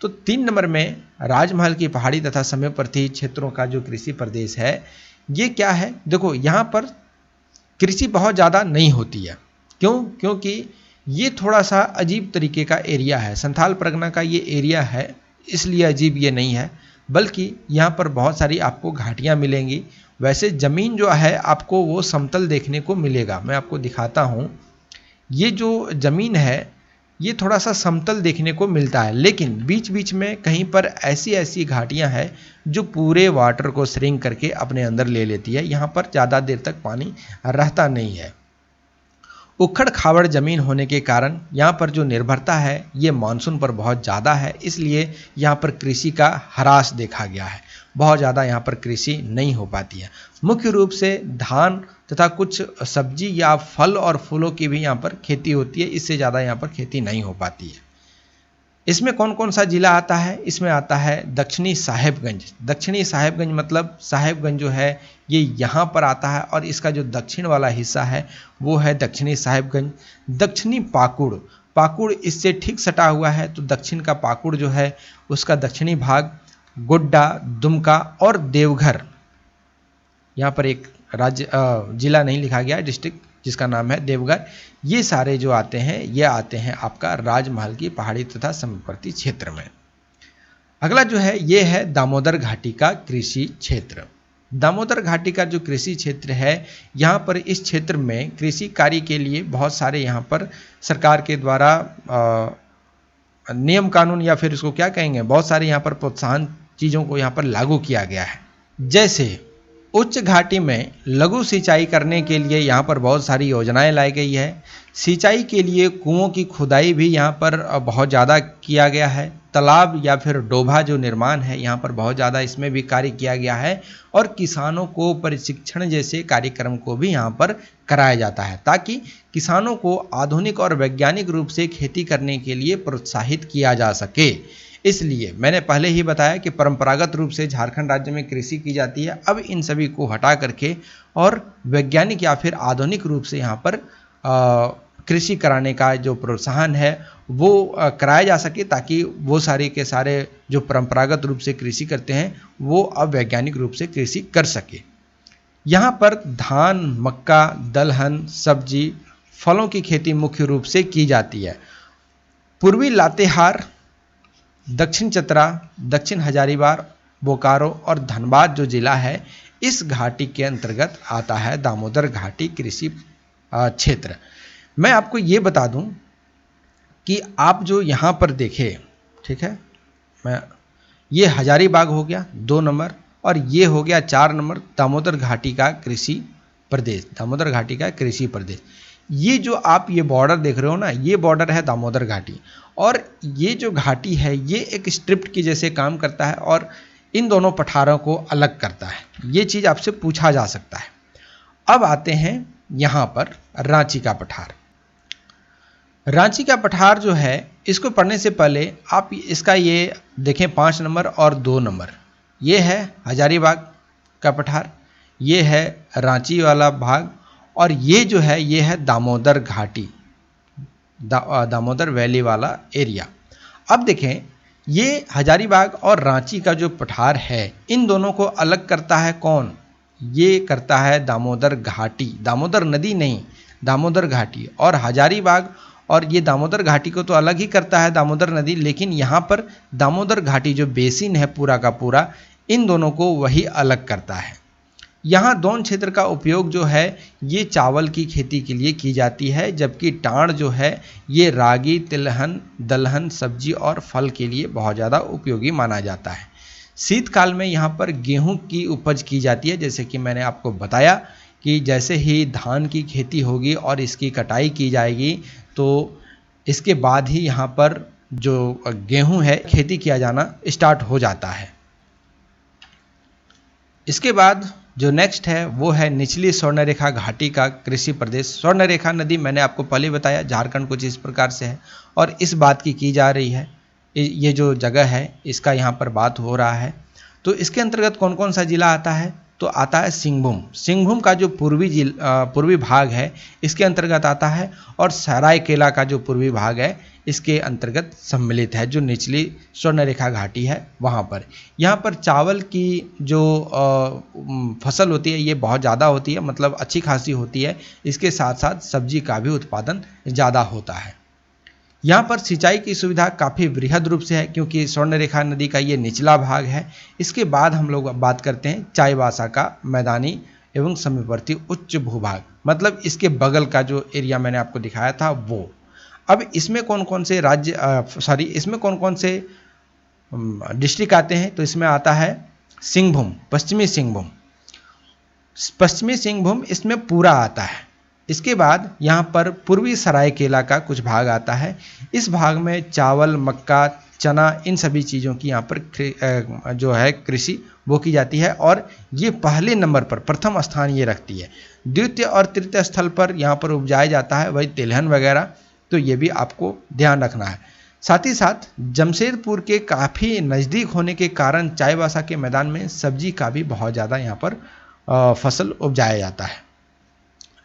तो 3 नंबर में राजमहल की पहाड़ी तथा समीपवर्ती क्षेत्रों का जो कृषि प्रदेश है ये क्या है। देखो यहाँ पर कृषि बहुत ज़्यादा नहीं होती है। क्यों? क्योंकि ये थोड़ा सा अजीब तरीके का एरिया है। संथाल परगना का ये एरिया है, इसलिए अजीब ये नहीं है, बल्कि यहाँ पर बहुत सारी आपको घाटियाँ मिलेंगी। वैसे ज़मीन जो है आपको वो समतल देखने को मिलेगा। मैं आपको दिखाता हूँ, ये जो ज़मीन है ये थोड़ा सा समतल देखने को मिलता है, लेकिन बीच बीच में कहीं पर ऐसी ऐसी घाटियां हैं जो पूरे वाटर को श्रिंक करके अपने अंदर ले लेती है। यहाँ पर ज़्यादा देर तक पानी रहता नहीं है। उखड़ खाबड़ ज़मीन होने के कारण यहाँ पर जो निर्भरता है ये मानसून पर बहुत ज़्यादा है, इसलिए यहाँ पर कृषि का ह्रास देखा गया है। बहुत ज़्यादा यहाँ पर कृषि नहीं हो पाती है। मुख्य रूप से धान तथा कुछ सब्जी या फल और फूलों की भी यहाँ पर खेती होती है, इससे ज़्यादा यहाँ पर खेती नहीं हो पाती है। इसमें कौन कौन सा जिला आता है? इसमें आता है दक्षिणी साहेबगंज। दक्षिणी साहेबगंज मतलब साहेबगंज जो है ये यहाँ पर आता है, और इसका जो दक्षिण वाला हिस्सा है वो है दक्षिणी साहेबगंज। दक्षिणी पाकुड़, पाकुड़ इससे ठीक सटा हुआ है, तो दक्षिण का पाकुड़ जो है उसका दक्षिणी भाग गोड्डा, दुमका और देवघर, यहाँ पर एक राज्य जिला नहीं लिखा गया है, डिस्ट्रिक्ट, जिसका नाम है देवघर। ये सारे जो आते हैं ये आते हैं आपका राजमहल की पहाड़ी तथा समीपवर्ती क्षेत्र में। अगला जो है ये है दामोदर घाटी का कृषि क्षेत्र। दामोदर घाटी का जो कृषि क्षेत्र है, यहाँ पर इस क्षेत्र में कृषि कार्य के लिए बहुत सारे यहाँ पर सरकार के द्वारा नियम कानून या फिर इसको क्या कहेंगे, बहुत सारे यहाँ पर प्रोत्साहन चीज़ों को यहाँ पर लागू किया गया है। जैसे उच्च घाटी में लघु सिंचाई करने के लिए यहाँ पर बहुत सारी योजनाएं लाई गई है। सिंचाई के लिए कुओं की खुदाई भी यहाँ पर बहुत ज़्यादा किया गया है। तालाब या फिर डोभा जो निर्माण है यहाँ पर बहुत ज़्यादा इसमें भी कार्य किया गया है, और किसानों को प्रशिक्षण जैसे कार्यक्रम को भी यहाँ पर कराया जाता है, ताकि किसानों को आधुनिक और वैज्ञानिक रूप से खेती करने के लिए प्रोत्साहित किया जा सके। इसलिए मैंने पहले ही बताया कि परंपरागत रूप से झारखंड राज्य में कृषि की जाती है। अब इन सभी को हटा करके और वैज्ञानिक या फिर आधुनिक रूप से यहाँ पर कृषि कराने का जो प्रोत्साहन है वो कराया जा सके, ताकि वो सारे के सारे जो परंपरागत रूप से कृषि करते हैं वो अब वैज्ञानिक रूप से कृषि कर सके। यहाँ पर धान, मक्का, दलहन, सब्जी, फलों की खेती मुख्य रूप से की जाती है। पूर्वी लातेहार, दक्षिण चतरा, दक्षिण हजारीबाग, बोकारो और धनबाद जो जिला है इस घाटी के अंतर्गत आता है दामोदर घाटी कृषि क्षेत्र। मैं आपको ये बता दूं कि आप जो यहाँ पर देखें, ठीक है, मैं ये हजारीबाग हो गया 2 नंबर, और ये हो गया 4 नंबर दामोदर घाटी का कृषि प्रदेश। दामोदर घाटी का कृषि प्रदेश, ये जो आप ये बॉर्डर देख रहे हो ना, ये बॉर्डर है दामोदर घाटी, और ये जो घाटी है ये एक स्ट्रिप की जैसे काम करता है और इन दोनों पठारों को अलग करता है। ये चीज़ आपसे पूछा जा सकता है। अब आते हैं यहाँ पर रांची का पठार। रांची का पठार जो है इसको पढ़ने से पहले आप इसका ये देखें 5 नंबर और 2 नंबर, ये है हजारीबाग का पठार, ये है रांची वाला भाग, और ये जो है ये है दामोदर घाटी, दामोदर वैली वाला एरिया। अब देखें ये हजारीबाग और रांची का जो पठार है इन दोनों को अलग करता है कौन? ये करता है दामोदर घाटी, दामोदर नदी नहीं, दामोदर घाटी। और हजारीबाग और ये दामोदर घाटी को तो अलग ही करता है दामोदर नदी, लेकिन यहाँ पर दामोदर घाटी जो बेसिन है पूरा का पूरा, इन दोनों को वही अलग करता है। यहाँ दोन क्षेत्र का उपयोग जो है ये चावल की खेती के लिए की जाती है, जबकि टांड जो है ये रागी, तिलहन, दलहन, सब्जी और फल के लिए बहुत ज़्यादा उपयोगी माना जाता है। शीतकाल में यहाँ पर गेहूं की उपज की जाती है, जैसे कि मैंने आपको बताया कि जैसे ही धान की खेती होगी और इसकी कटाई की जाएगी तो इसके बाद ही यहाँ पर जो गेहूं है खेती किया जाना स्टार्ट हो जाता है। इसके बाद जो नेक्स्ट है वो है निचली स्वर्णरेखा घाटी का कृषि प्रदेश। स्वर्णरेखा नदी मैंने आपको पहले बताया झारखंड कुछ इस प्रकार से है और इस बात की जा रही है, ये जो जगह है इसका यहाँ पर बात हो रहा है। तो इसके अंतर्गत कौन कौन सा जिला आता है, तो आता है सिंहभूम। सिंहभूम का जो पूर्वी भाग है इसके अंतर्गत आता है, और सरायकेला का जो पूर्वी भाग है इसके अंतर्गत सम्मिलित है, जो निचली स्वर्णरेखा घाटी है वहाँ पर। यहाँ पर चावल की जो फसल होती है ये बहुत ज़्यादा होती है, मतलब अच्छी खासी होती है। इसके साथ साथ सब्जी का भी उत्पादन ज़्यादा होता है। यहाँ पर सिंचाई की सुविधा काफ़ी वृहद रूप से है, क्योंकि स्वर्णरेखा नदी का ये निचला भाग है। इसके बाद हम लोग बात करते हैं चाईबासा का मैदानी एवं समीपवर्ती उच्च भूभाग, मतलब इसके बगल का जो एरिया मैंने आपको दिखाया था वो। अब इसमें कौन कौन से इसमें कौन कौन से डिस्ट्रिक्ट आते हैं, तो इसमें आता है सिंहभूम, पश्चिमी सिंहभूम। पश्चिमी सिंहभूम इसमें पूरा आता है। इसके बाद यहाँ पर पूर्वी सरायकेला का कुछ भाग आता है। इस भाग में चावल, मक्का, चना, इन सभी चीज़ों की यहाँ पर जो है कृषि वो की जाती है, और ये पहले नंबर पर प्रथम स्थान ये रखती है। द्वितीय और तृतीय स्थल पर यहाँ पर उपजाया जाता है वही तिलहन वगैरह, तो ये भी आपको ध्यान रखना है। साथ ही साथ जमशेदपुर के काफ़ी नज़दीक होने के कारण चाईबासा के मैदान में सब्जी का भी बहुत ज़्यादा यहाँ पर फसल उपजाया जाता है।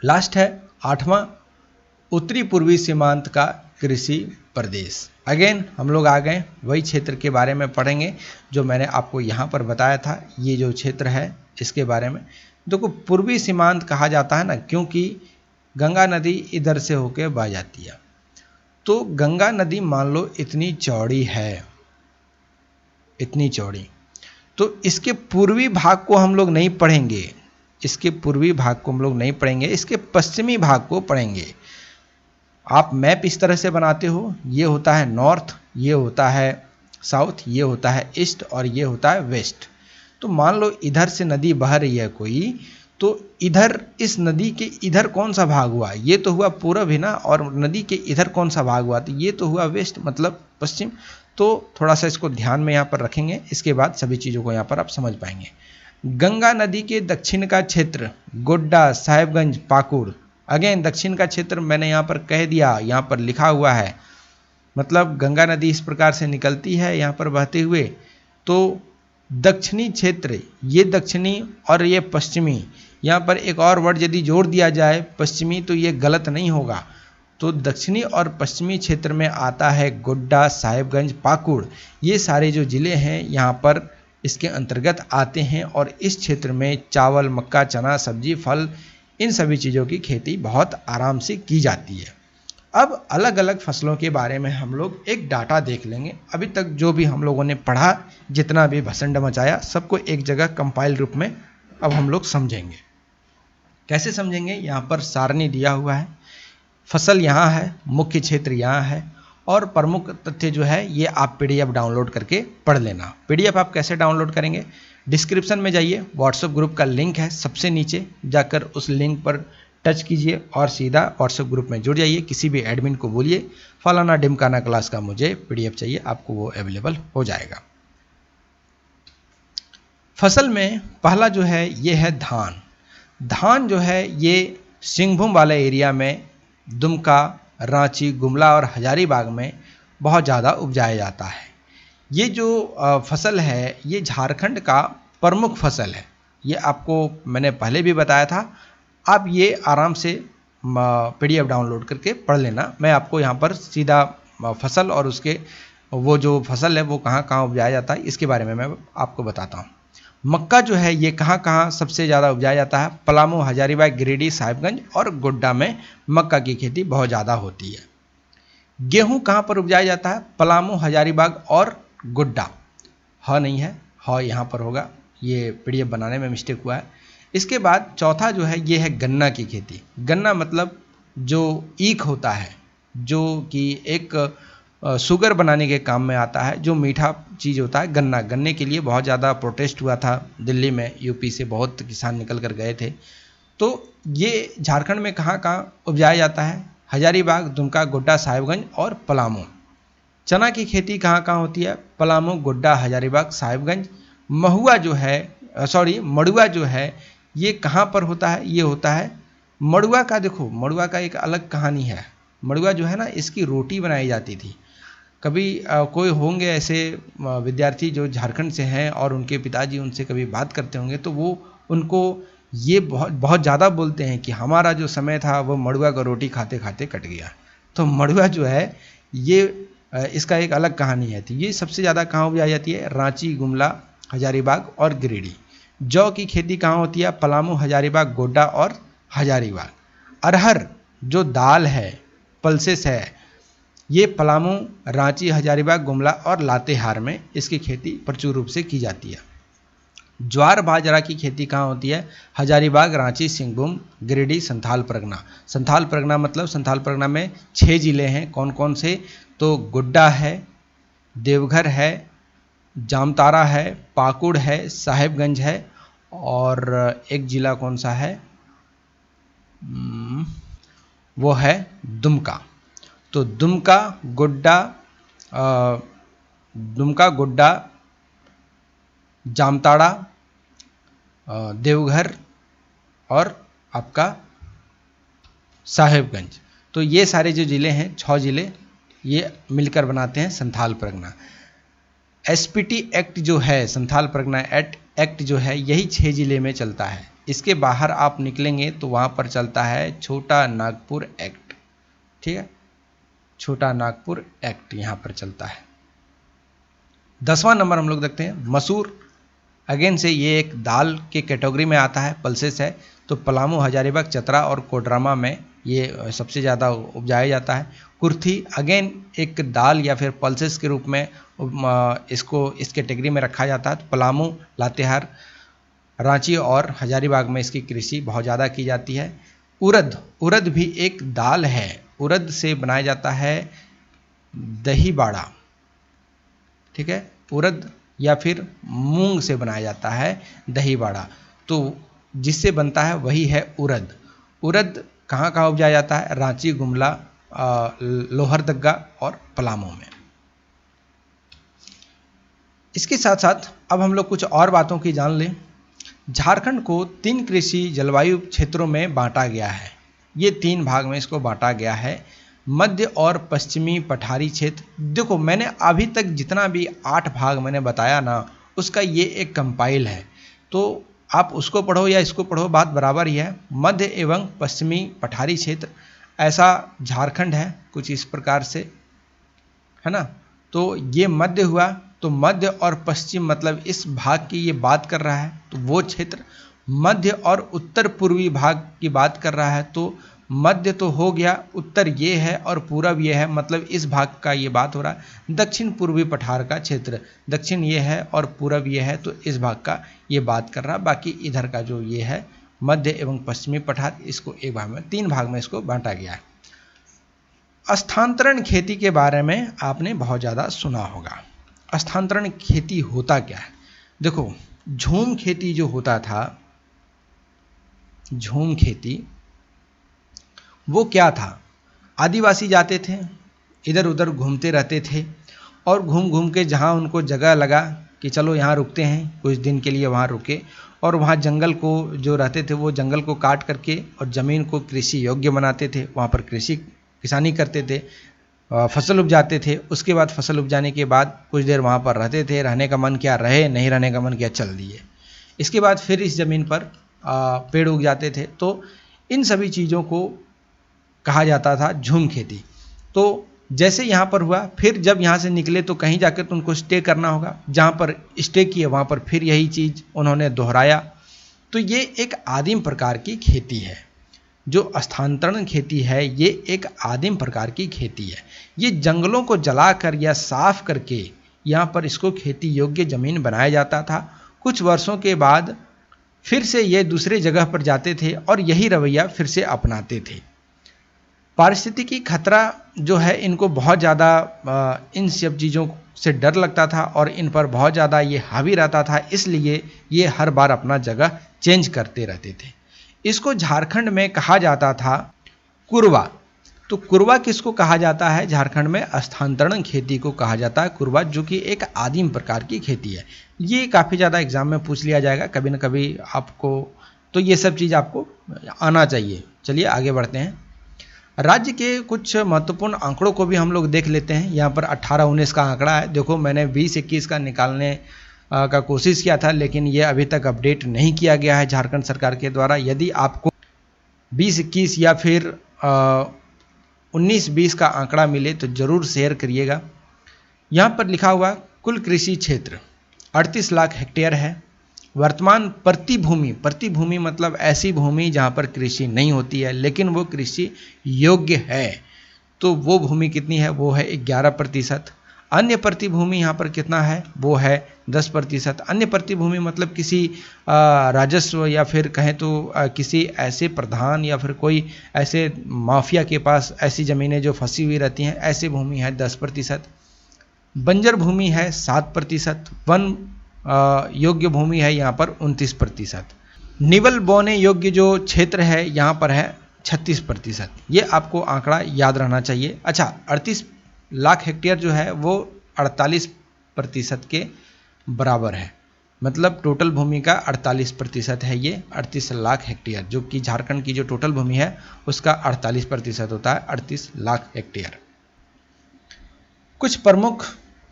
लास्ट है 8वां उत्तरी पूर्वी सीमांत का कृषि प्रदेश। अगेन हम लोग आ गए वही क्षेत्र के बारे में पढ़ेंगे जो मैंने आपको यहाँ पर बताया था। ये जो क्षेत्र है इसके बारे में देखो, पूर्वी सीमांत कहा जाता है ना, क्योंकि गंगा नदी इधर से होके बह जाती है। तो गंगा नदी मान लो इतनी चौड़ी है, इतनी चौड़ी, तो इसके पूर्वी भाग को हम लोग नहीं पढ़ेंगे, इसके पूर्वी भाग को हम लोग नहीं पढ़ेंगे, इसके पश्चिमी भाग को पढ़ेंगे। आप मैप इस तरह से बनाते हो, ये होता है नॉर्थ, ये होता है साउथ, ये होता है ईस्ट और ये होता है वेस्ट। तो मान लो इधर से नदी बह रही है कोई, तो इधर इस नदी के इधर कौन सा भाग हुआ, ये तो हुआ पूरब ही ना, और नदी के इधर कौन सा भाग हुआ, तो ये तो हुआ वेस्ट, मतलब पश्चिम। तो थोड़ा सा इसको ध्यान में यहाँ पर रखेंगे, इसके बाद सभी चीज़ों को यहाँ पर आप समझ पाएंगे। गंगा नदी के दक्षिण का क्षेत्र गोड्डा, साहेबगंज, पाकुड़। अगेन दक्षिण का क्षेत्र मैंने यहाँ पर कह दिया, यहाँ पर लिखा हुआ है, मतलब गंगा नदी इस प्रकार से निकलती है यहाँ पर बहते हुए। तो दक्षिणी क्षेत्र, ये दक्षिणी और ये पश्चिमी, यहाँ पर एक और वर्ड यदि जोड़ दिया जाए पश्चिमी तो ये गलत नहीं होगा। तो दक्षिणी और पश्चिमी क्षेत्र में आता है गोड्डा, साहेबगंज, पाकुड़। ये सारे जो ज़िले हैं यहाँ पर इसके अंतर्गत आते हैं, और इस क्षेत्र में चावल, मक्का, चना, सब्जी, फल, इन सभी चीज़ों की खेती बहुत आराम से की जाती है। अब अलग अलग फसलों के बारे में हम लोग एक डाटा देख लेंगे। अभी तक जो भी हम लोगों ने पढ़ा, जितना भी भसंड मचाया, सबको एक जगह कंपाइल रूप में अब हम लोग समझेंगे। कैसे समझेंगे, यहाँ पर सारणी दिया हुआ है, फसल यहाँ है, मुख्य क्षेत्र यहाँ है, और प्रमुख तथ्य जो है ये आप PDF डाउनलोड करके पढ़ लेना। PDF आप कैसे डाउनलोड करेंगे, डिस्क्रिप्शन में जाइए, व्हाट्सएप ग्रुप का लिंक है सबसे नीचे, जाकर उस लिंक पर टच कीजिए और सीधा व्हाट्सएप ग्रुप में जुड़ जाइए। किसी भी एडमिन को बोलिए फलाना ढिमकाना क्लास का मुझे PDF चाहिए, आपको वो अवेलेबल हो जाएगा। फसल में पहला जो है ये है धान। धान जो है ये सिंहभूम वाले एरिया में दुमका, रांची, गुमला और हजारीबाग में बहुत ज़्यादा उपजाया जाता है। ये जो फसल है ये झारखंड का प्रमुख फसल है, ये आपको मैंने पहले भी बताया था। आप ये आराम से PDF डाउनलोड करके पढ़ लेना। मैं आपको यहाँ पर सीधा फसल और उसके वो जो फसल है वो कहाँ कहाँ उपजाया जाता है इसके बारे में मैं आपको बताता हूँ। मक्का जो है ये कहाँ कहाँ सबसे ज़्यादा उपजाया जाता है, पलामू, हजारीबाग, गिरिडीह, साहिबगंज और गोड्डा में मक्का की खेती बहुत ज़्यादा होती है। गेहूँ कहाँ पर उपजाया जाता है, पलामू, हजारीबाग और गोड्डा। ह नहीं है, ह यहाँ पर होगा, ये PDF बनाने में मिस्टेक हुआ है। इसके बाद चौथा जो है ये है गन्ना की खेती। गन्ना मतलब जो ईख होता है, जो कि एक शुगर बनाने के काम में आता है, जो मीठा चीज़ होता है गन्ना। गन्ने के लिए बहुत ज़्यादा प्रोटेस्ट हुआ था दिल्ली में, यूपी से बहुत किसान निकल कर गए थे। तो ये झारखंड में कहाँ कहाँ उपजाया जाता है, हजारीबाग, दुमका, गोड्डा, साहिबगंज और पलामू। चना की खेती कहाँ कहाँ होती है, पलामू, गोड्डा, हजारीबाग, साहिबगंज। महुआ जो है सॉरी मड़ुआ जो है ये कहाँ पर होता है, ये होता है मड़ुआ का। देखो मड़ुआ का एक अलग कहानी है। मड़ुआ जो है ना, इसकी रोटी बनाई जाती थी। कभी कोई होंगे ऐसे विद्यार्थी जो झारखंड से हैं और उनके पिताजी उनसे कभी बात करते होंगे तो वो उनको ये बहुत बहुत ज़्यादा बोलते हैं कि हमारा जो समय था वो मड़ुआ का रोटी खाते खाते कट गया। तो मड़ुआ जो है ये इसका एक अलग कहानी है। ये सबसे ज़्यादा कहाँ उपजाई जाती है, रांची, गुमला, हजारीबाग और गिरिडीह। जौ की खेती कहाँ होती है, पलामू, हजारीबाग, गोड्डा और हजारीबाग। अरहर जो दाल है, पल्सेस है, ये पलामू, रांची, हजारीबाग, गुमला और लातेहार में इसकी खेती प्रचुर रूप से की जाती है। ज्वार बाजरा की खेती कहाँ होती है, हजारीबाग, रांची, सिंहभूम, गिरिडीह, संथाल परगना। संथाल परगना मतलब संथाल परगना में 6 जिले हैं। कौन कौन से, तो गोड्डा है, देवघर है, जामताड़ा है, पाकुड़ है, साहेबगंज है और एक जिला कौन सा है, वो है दुमका। तो दुमका, गोड्डा, जामताड़ा, देवघर और आपका साहेबगंज। तो ये सारे जो ज़िले हैं, 6 ज़िले, ये मिलकर बनाते हैं संथाल परगना। एसपीटी एक्ट जो है, संथाल परगना एक्ट जो है, यही 6 ज़िले में चलता है। इसके बाहर आप निकलेंगे तो वहाँ पर चलता है छोटा नागपुर एक्ट। ठीक है, छोटा नागपुर एक्ट यहाँ पर चलता है। 10वां नंबर हम लोग देखते हैं मसूर। अगेन से ये एक दाल के कैटेगरी में आता है, पल्सेस है। तो पलामू, हजारीबाग, चतरा और कोडरमा में ये सबसे ज़्यादा उपजाया जाता है। कुर्थी अगेन एक दाल या फिर पल्सेस के रूप में इसको इस कैटेगरी में रखा जाता है। तो पलामू, लातेहार, रांची और हजारीबाग में इसकी कृषि बहुत ज़्यादा की जाती है। उड़द भी एक दाल है। उड़द से बनाया जाता है दही बाड़ा। ठीक है, उड़द या फिर मूंग से बनाया जाता है दही बाड़ा, तो जिससे बनता है वही है उड़द। उड़द कहाँ कहाँ उपजाया जाता है, रांची, गुमला, लोहरदगा और पलामू में। इसके साथ साथ अब हम लोग कुछ और बातों की जान लें। झारखंड को 3 कृषि जलवायु क्षेत्रों में बांटा गया है। ये 3 भाग में इसको बांटा गया है। मध्य और पश्चिमी पठारी क्षेत्र। देखो मैंने अभी तक जितना भी 8 भाग मैंने बताया ना, उसका ये एक कंपाइल है। तो आप उसको पढ़ो या इसको पढ़ो, बात बराबर ही है। मध्य एवं पश्चिमी पठारी क्षेत्र, ऐसा झारखंड है कुछ इस प्रकार से, है ना। तो ये मध्य हुआ, तो मध्य और पश्चिम मतलब इस भाग की ये बात कर रहा है। तो वो क्षेत्र मध्य और उत्तर पूर्वी भाग की बात कर रहा है। तो मध्य तो हो गया, उत्तर ये है और पूरब ये है, मतलब इस भाग का ये बात हो रहा है। दक्षिण पूर्वी पठार का क्षेत्र, दक्षिण ये है और पूरब ये है, तो इस भाग का ये बात कर रहा। बाकी इधर का जो ये है मध्य एवं पश्चिमी पठार, इसको एक भाग में 3 भाग में इसको बांटा गया है। स्थानांतरण खेती के बारे में आपने बहुत ज़्यादा सुना होगा। स्थानांतरण खेती होता क्या है, देखो झूम खेती जो होता था, झूम खेती वो क्या था, आदिवासी जाते थे, इधर उधर घूमते रहते थे और घूम घूम के जहाँ उनको जगह लगा कि चलो यहाँ रुकते हैं, कुछ दिन के लिए वहाँ रुके और वहाँ जंगल को जो रहते थे वो जंगल को काट करके और ज़मीन को कृषि योग्य बनाते थे। वहाँ पर किसानी करते थे, फसल उपजाते थे। उसके बाद फसल उपजाने के बाद कुछ देर वहाँ पर रहते थे, रहने का मन किया रहे, नहीं रहने का मन किया चल दिए। इसके बाद फिर इस ज़मीन पर पेड़ उग जाते थे। तो इन सभी चीज़ों को कहा जाता था झूम खेती। तो जैसे यहाँ पर हुआ, फिर जब यहाँ से निकले तो कहीं जाकर तो उनको स्टे करना होगा, जहाँ पर स्टे किए वहाँ पर फिर यही चीज़ उन्होंने दोहराया। तो ये एक आदिम प्रकार की खेती है। जो स्थानांतरण खेती है ये एक आदिम प्रकार की खेती है। ये जंगलों को जलाकर या साफ करके यहाँ पर इसको खेती योग्य ज़मीन बनाया जाता था। कुछ वर्षों के बाद फिर से ये दूसरे जगह पर जाते थे और यही रवैया फिर से अपनाते थे। पारिस्थितिकी खतरा जो है, इनको बहुत ज़्यादा इन सब चीज़ों से डर लगता था और इन पर बहुत ज़्यादा ये हावी रहता था, इसलिए ये हर बार अपना जगह चेंज करते रहते थे। इसको झारखंड में कहा जाता था कुरवा। तो कुरवा किसको कहा जाता है? झारखंड में स्थानांतरण खेती को कहा जाता है कुरवा, जो कि एक आदिम प्रकार की खेती है। ये काफ़ी ज़्यादा एग्जाम में पूछ लिया जाएगा कभी न कभी आपको, तो ये सब चीज़ आपको आना चाहिए। चलिए आगे बढ़ते हैं। राज्य के कुछ महत्वपूर्ण आंकड़ों को भी हम लोग देख लेते हैं। यहाँ पर 18-19 का आंकड़ा है। देखो मैंने 20-21 का निकालने का कोशिश किया था, लेकिन ये अभी तक अपडेट नहीं किया गया है झारखंड सरकार के द्वारा। यदि आपको 20-21 या फिर 19-20 का आंकड़ा मिले तो ज़रूर शेयर करिएगा। यहाँ पर लिखा हुआ कुल कृषि क्षेत्र 38 लाख हेक्टेयर है। वर्तमान प्रतिभूमि मतलब ऐसी भूमि जहाँ पर कृषि नहीं होती है लेकिन वो कृषि योग्य है, तो वो भूमि कितनी है? वो है 11%। अन्य प्रतिभूमि यहाँ पर कितना है? वो है 10%। अन्य प्रतिभूमि मतलब किसी राजस्व या फिर कहें तो किसी ऐसे प्रधान या फिर कोई ऐसे माफिया के पास ऐसी ज़मीनें जो फंसी हुई रहती हैं, ऐसी भूमि है 10%। बंजर भूमि है 7%। वन योग्य भूमि है यहाँ पर 29%। निवल बोने योग्य जो क्षेत्र है यहाँ पर है 36%। ये आपको आंकड़ा याद रहना चाहिए। अच्छा, 38 लाख हेक्टेयर जो है वो 48% के बराबर है, मतलब टोटल भूमि का 48% है ये 38 लाख हेक्टेयर, जो कि झारखंड की जो टोटल भूमि है उसका 48% होता है 38 लाख हेक्टेयर। कुछ प्रमुख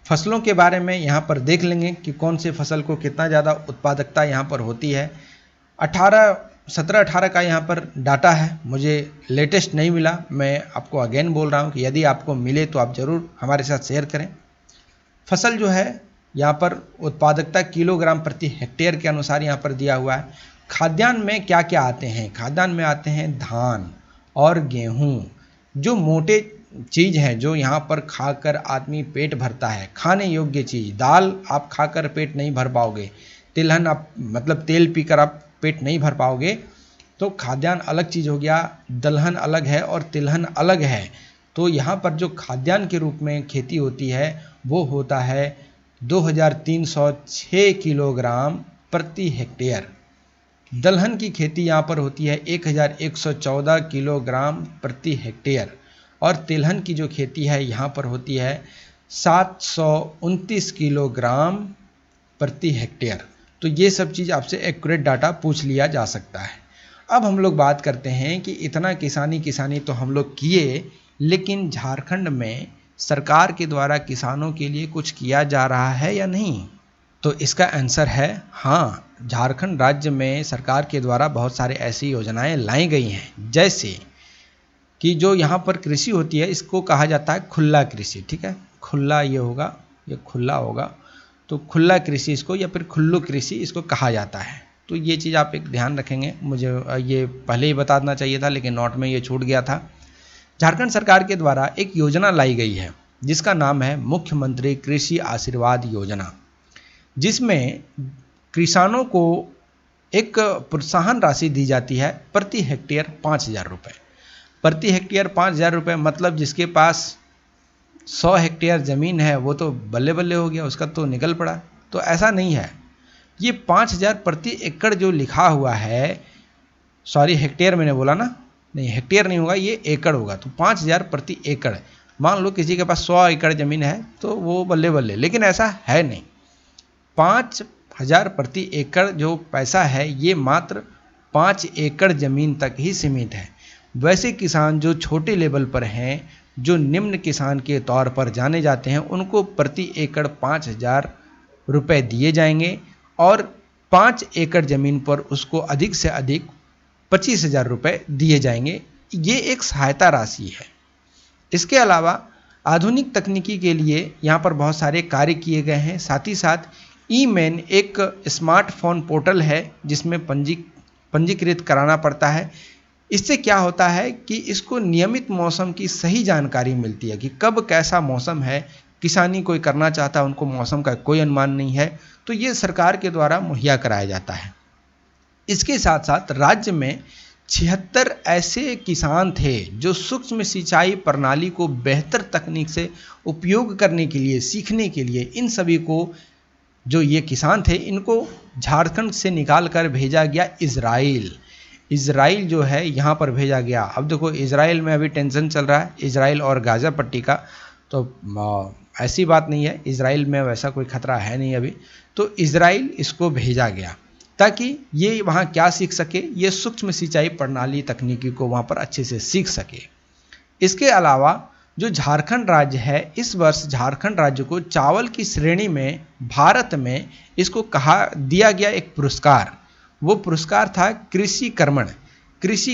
फसलों के बारे में यहाँ पर देख लेंगे कि कौन से फसल को कितना ज़्यादा उत्पादकता यहाँ पर होती है। 17-18 का यहाँ पर डाटा है, मुझे लेटेस्ट नहीं मिला। मैं आपको अगेन बोल रहा हूँ कि यदि आपको मिले तो आप ज़रूर हमारे साथ शेयर करें। फसल जो है यहाँ पर उत्पादकता किलोग्राम प्रति हेक्टेयर के अनुसार यहाँ पर दिया हुआ है। खाद्यान्न में क्या क्या आते हैं? खाद्यान्न में आते हैं धान और गेहूँ, जो मोटे चीज़ है जो यहाँ पर खाकर आदमी पेट भरता है, खाने योग्य चीज़। दाल आप खाकर पेट नहीं भर पाओगे, तिलहन आप मतलब तेल पीकर आप पेट नहीं भर पाओगे। तो खाद्यान्न अलग चीज़ हो गया, दलहन अलग है और तिलहन अलग है। तो यहाँ पर जो खाद्यान्न के रूप में खेती होती है वो होता है 2306 किलोग्राम प्रति हेक्टेयर। दलहन की खेती यहाँ पर होती है 1114 किलोग्राम प्रति हेक्टेयर और तिलहन की जो खेती है यहाँ पर होती है 729 किलोग्राम प्रति हेक्टेयर। तो ये सब चीज़ आपसे एक्यूरेट डाटा पूछ लिया जा सकता है। अब हम लोग बात करते हैं कि इतना किसानी तो हम लोग किए, लेकिन झारखंड में सरकार के द्वारा किसानों के लिए कुछ किया जा रहा है या नहीं? तो इसका आंसर है हाँ। झारखंड राज्य में सरकार के द्वारा बहुत सारे ऐसी योजनाएं लाई गई हैं, जैसे कि जो यहाँ पर कृषि होती है इसको कहा जाता है खुला कृषि। ठीक है, खुला ये होगा, ये खुला होगा, तो खुला कृषि इसको या फिर खुल्लू कृषि इसको कहा जाता है। तो ये चीज़ आप एक ध्यान रखेंगे, मुझे ये पहले ही बता देना चाहिए था लेकिन नोट में ये छूट गया था। झारखंड सरकार के द्वारा एक योजना लाई गई है जिसका नाम है मुख्यमंत्री कृषि आशीर्वाद योजना, जिसमें किसानों को एक प्रोत्साहन राशि दी जाती है प्रति हेक्टेयर 5,000 रुपये। प्रति हेक्टेयर 5,000 रुपये मतलब जिसके पास 100 हेक्टेयर ज़मीन है वो तो बल्ले बल्ले हो गया, उसका तो निकल पड़ा। तो ऐसा नहीं है, ये 5,000 प्रति एकड़ जो लिखा हुआ है, सॉरी हेक्टेयर मैंने बोला ना, नहीं हेक्टेयर नहीं होगा, ये एकड़ होगा। तो 5,000 प्रति एकड़, मान लो किसी के पास 100 एकड़ ज़मीन है तो वो बल्ले बल्ले, लेकिन ऐसा है नहीं। 5,000 प्रति एकड़ जो पैसा है ये मात्र 5 एकड़ ज़मीन तक ही सीमित है। वैसे किसान जो छोटे लेवल पर हैं, जो निम्न किसान के तौर पर जाने जाते हैं, उनको प्रति एकड़ 5,000 रुपये दिए जाएंगे और 5 एकड़ ज़मीन पर उसको अधिक से अधिक 25,000 रुपये दिए जाएंगे। ये एक सहायता राशि है। इसके अलावा आधुनिक तकनीकी के लिए यहाँ पर बहुत सारे कार्य किए गए हैं। साथ ही साथ ई-मैन एक स्मार्टफोन पोर्टल है जिसमें पंजीकृत कराना पड़ता है। इससे क्या होता है कि इसको नियमित मौसम की सही जानकारी मिलती है कि कब कैसा मौसम है। किसानी कोई करना चाहता है, उनको मौसम का कोई अनुमान नहीं है, तो ये सरकार के द्वारा मुहैया कराया जाता है। इसके साथ साथ राज्य में 76 ऐसे किसान थे जो सूक्ष्म सिंचाई प्रणाली को बेहतर तकनीक से उपयोग करने के लिए, सीखने के लिए, इन सभी को जो ये किसान थे इनको झारखंड से निकाल कर भेजा गया इजराइल। इजराइल जो है यहाँ पर भेजा गया। अब देखो इजराइल में अभी टेंशन चल रहा है, इजराइल और गाज़ा पट्टी का, तो ऐसी बात नहीं है, इजराइल में वैसा कोई खतरा है नहीं अभी। तो इजराइल इसको भेजा गया ताकि ये वहाँ क्या सीख सके, ये सूक्ष्म सिंचाई प्रणाली तकनीकी को वहाँ पर अच्छे से सीख सके। इसके अलावा जो झारखंड राज्य है, इस वर्ष झारखंड राज्य को चावल की श्रेणी में भारत में इसको दिया गया एक पुरस्कार। वो पुरस्कार था कृषि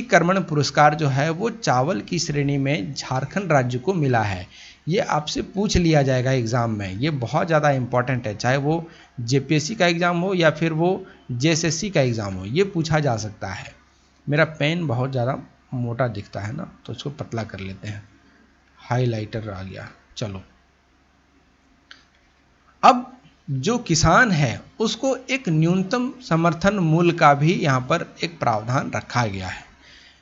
कर्मण पुरस्कार जो है वो चावल की श्रेणी में झारखंड राज्य को मिला है। ये आपसे पूछ लिया जाएगा एग्ज़ाम में, ये बहुत ज़्यादा इम्पॉर्टेंट है, चाहे वो जेपीएससी का एग्ज़ाम हो या फिर वो जेएसएससी का एग्ज़ाम हो, ये पूछा जा सकता है। मेरा पेन बहुत ज़्यादा मोटा दिखता है ना, तो इसको पतला कर लेते हैं, हाइलाइटर आ गया। चलो, अब जो किसान है उसको एक न्यूनतम समर्थन मूल्य का भी यहाँ पर एक प्रावधान रखा गया है।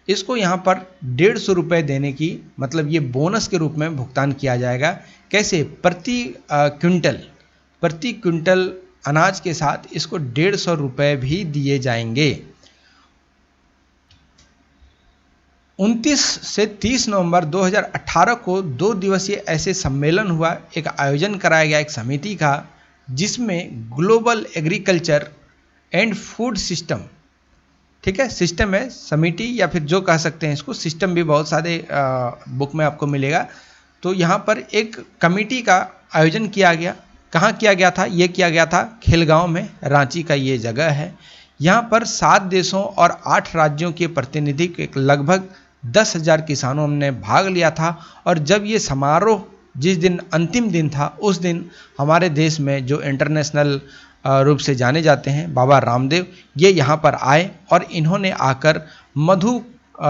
इसको यहाँ पर 150 रुपये देने की, मतलब ये बोनस के रूप में भुगतान किया जाएगा। कैसे? प्रति क्विंटल अनाज के साथ इसको 150 रुपये भी दिए जाएंगे। 29 से 30 नवंबर 2018 को 2 दिवसीय ऐसे सम्मेलन हुआ, एक आयोजन कराया गया एक समिति का, जिसमें global agriculture and food system, ठीक है, सिस्टम है, समिति या फिर जो कह सकते हैं इसको, सिस्टम भी बहुत सारे बुक में आपको मिलेगा। तो यहाँ पर एक कमेटी का आयोजन किया गया। कहाँ किया गया था? ये किया गया था खेलगांव में, रांची का ये जगह है। यहाँ पर 7 देशों और 8 राज्यों के प्रतिनिधि लगभग 10,000 किसानों ने भाग लिया था। और जब ये समारोह जिस दिन अंतिम दिन था, उस दिन हमारे देश में जो इंटरनेशनल रूप से जाने जाते हैं बाबा रामदेव, ये यहाँ पर आए और इन्होंने आकर मधु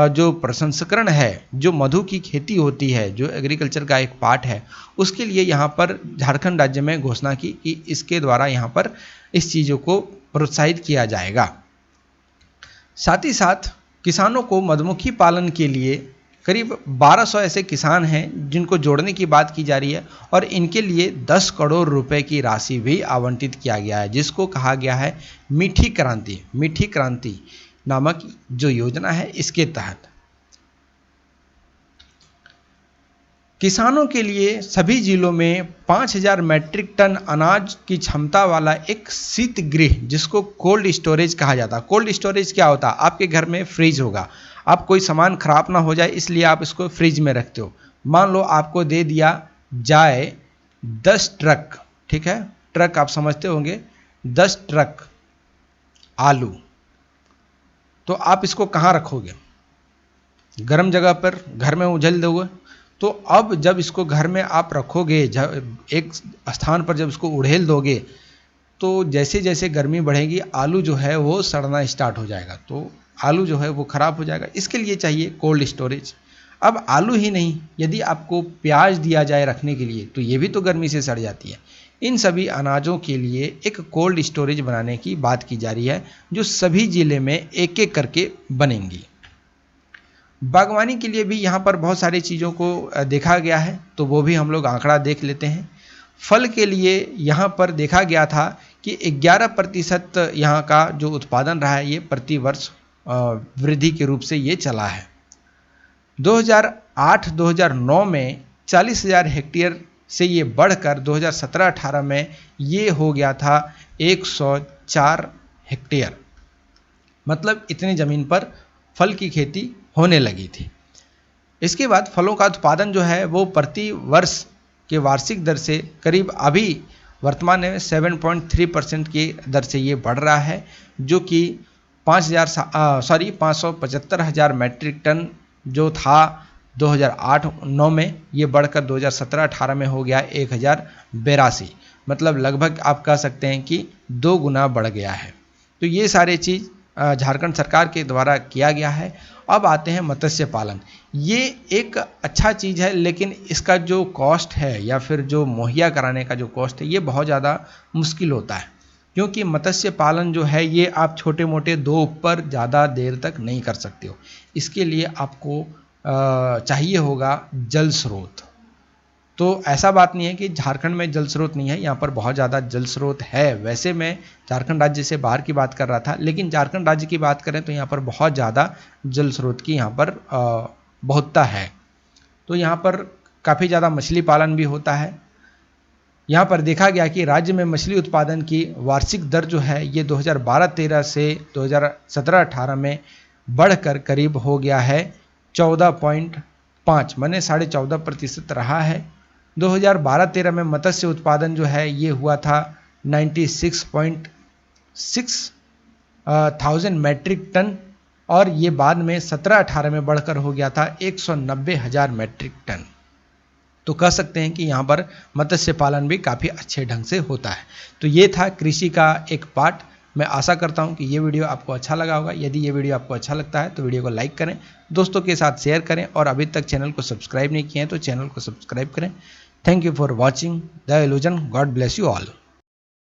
जो प्रसंस्करण है, जो मधु की खेती होती है, जो एग्रीकल्चर का एक पार्ट है, उसके लिए यहाँ पर झारखंड राज्य में घोषणा की कि इसके द्वारा यहाँ पर इस चीज़ों को प्रोत्साहित किया जाएगा। साथ ही साथ किसानों को मधुमक्खी पालन के लिए करीब 1200 ऐसे किसान हैं जिनको जोड़ने की बात की जा रही है, और इनके लिए 10 करोड़ रुपए की राशि भी आवंटित किया गया है, जिसको कहा गया है मीठी क्रांति नामक जो योजना है, इसके तहत किसानों के लिए सभी जिलों में 5000 मैट्रिक टन अनाज की क्षमता वाला एक शीत गृह, जिसको कोल्ड स्टोरेज कहा जाता है। कोल्ड स्टोरेज क्या होता है? आपके घर में फ्रिज होगा, आप कोई सामान खराब ना हो जाए इसलिए आप इसको फ्रिज में रखते हो। मान लो आपको दे दिया जाए 10 ट्रक, ठीक है, ट्रक आप समझते होंगे, 10 ट्रक आलू, तो आप इसको कहाँ रखोगे? गर्म जगह पर, घर में उझल दोगे। तो अब जब इसको घर में आप रखोगे, एक स्थान पर जब इसको उड़ेल दोगे, तो जैसे जैसे गर्मी बढ़ेगी आलू जो है वो सड़ना स्टार्ट हो जाएगा, तो आलू जो है वो ख़राब हो जाएगा। इसके लिए चाहिए कोल्ड स्टोरेज। अब आलू ही नहीं, यदि आपको प्याज दिया जाए रखने के लिए, तो ये भी तो गर्मी से सड़ जाती है। इन सभी अनाजों के लिए एक कोल्ड स्टोरेज बनाने की बात की जा रही है, जो सभी ज़िले में एक एक करके बनेंगी। बागवानी के लिए भी यहाँ पर बहुत सारी चीज़ों को देखा गया है, तो वो भी हम लोग आंकड़ा देख लेते हैं। फल के लिए यहाँ पर देखा गया था कि 11% यहाँ का जो उत्पादन रहा है, ये प्रति वर्ष वृद्धि के रूप से ये चला है। 2008-2009 में 40,000 हेक्टेयर से ये बढ़कर 2017-18 में ये हो गया था 104 हेक्टेयर, मतलब इतनी ज़मीन पर फल की खेती होने लगी थी। इसके बाद फलों का उत्पादन जो है वो प्रति वर्ष के वार्षिक दर से करीब अभी वर्तमान में 7.3% की दर से ये बढ़ रहा है, जो कि 575,000 मैट्रिक टन जो था 2008-9 में, ये बढ़कर 2017-18 में हो गया 1082, मतलब लगभग आप कह सकते हैं कि 2 गुना बढ़ गया है। तो ये सारे चीज़ झारखंड सरकार के द्वारा किया गया है। अब आते हैं मत्स्य पालन। ये एक अच्छा चीज़ है, लेकिन इसका जो कॉस्ट है या फिर जो मुहैया कराने का जो कॉस्ट है, ये बहुत ज़्यादा मुश्किल होता है, क्योंकि मत्स्य पालन जो है ये आप छोटे मोटे 2 ऊपर ज़्यादा देर तक नहीं कर सकते हो। इसके लिए आपको चाहिए होगा जल स्रोत। तो ऐसा बात नहीं है कि झारखंड में जल स्रोत नहीं है, यहाँ पर बहुत ज़्यादा जल स्रोत है। वैसे मैं झारखंड राज्य से बाहर की बात कर रहा था, लेकिन झारखंड राज्य की बात करें तो यहाँ पर बहुत ज़्यादा जल स्रोत की यहाँ पर बहुतता है। तो यहाँ पर काफ़ी ज़्यादा मछली पालन भी होता है। यहाँ पर देखा गया कि राज्य में मछली उत्पादन की वार्षिक दर जो है ये 2012-13 से 2017-18 में बढ़कर करीब हो गया है 14.5, माने 14.5% रहा है। 2012-13 में मत्स्य उत्पादन जो है ये हुआ था 96.6 थाउजेंड मैट्रिक टन, और ये बाद में 17-18 में बढ़कर हो गया था 190,000 मैट्रिक टन। तो कह सकते हैं कि यहाँ पर मत्स्य पालन भी काफ़ी अच्छे ढंग से होता है। तो ये था कृषि का एक पार्ट। मैं आशा करता हूँ कि ये वीडियो आपको अच्छा लगा होगा। यदि ये वीडियो आपको अच्छा लगता है तो वीडियो को लाइक करें, दोस्तों के साथ शेयर करें, और अभी तक चैनल को सब्सक्राइब नहीं किए हैं तो चैनल को सब्सक्राइब करें। Thank you for watching the illusion. God bless you all.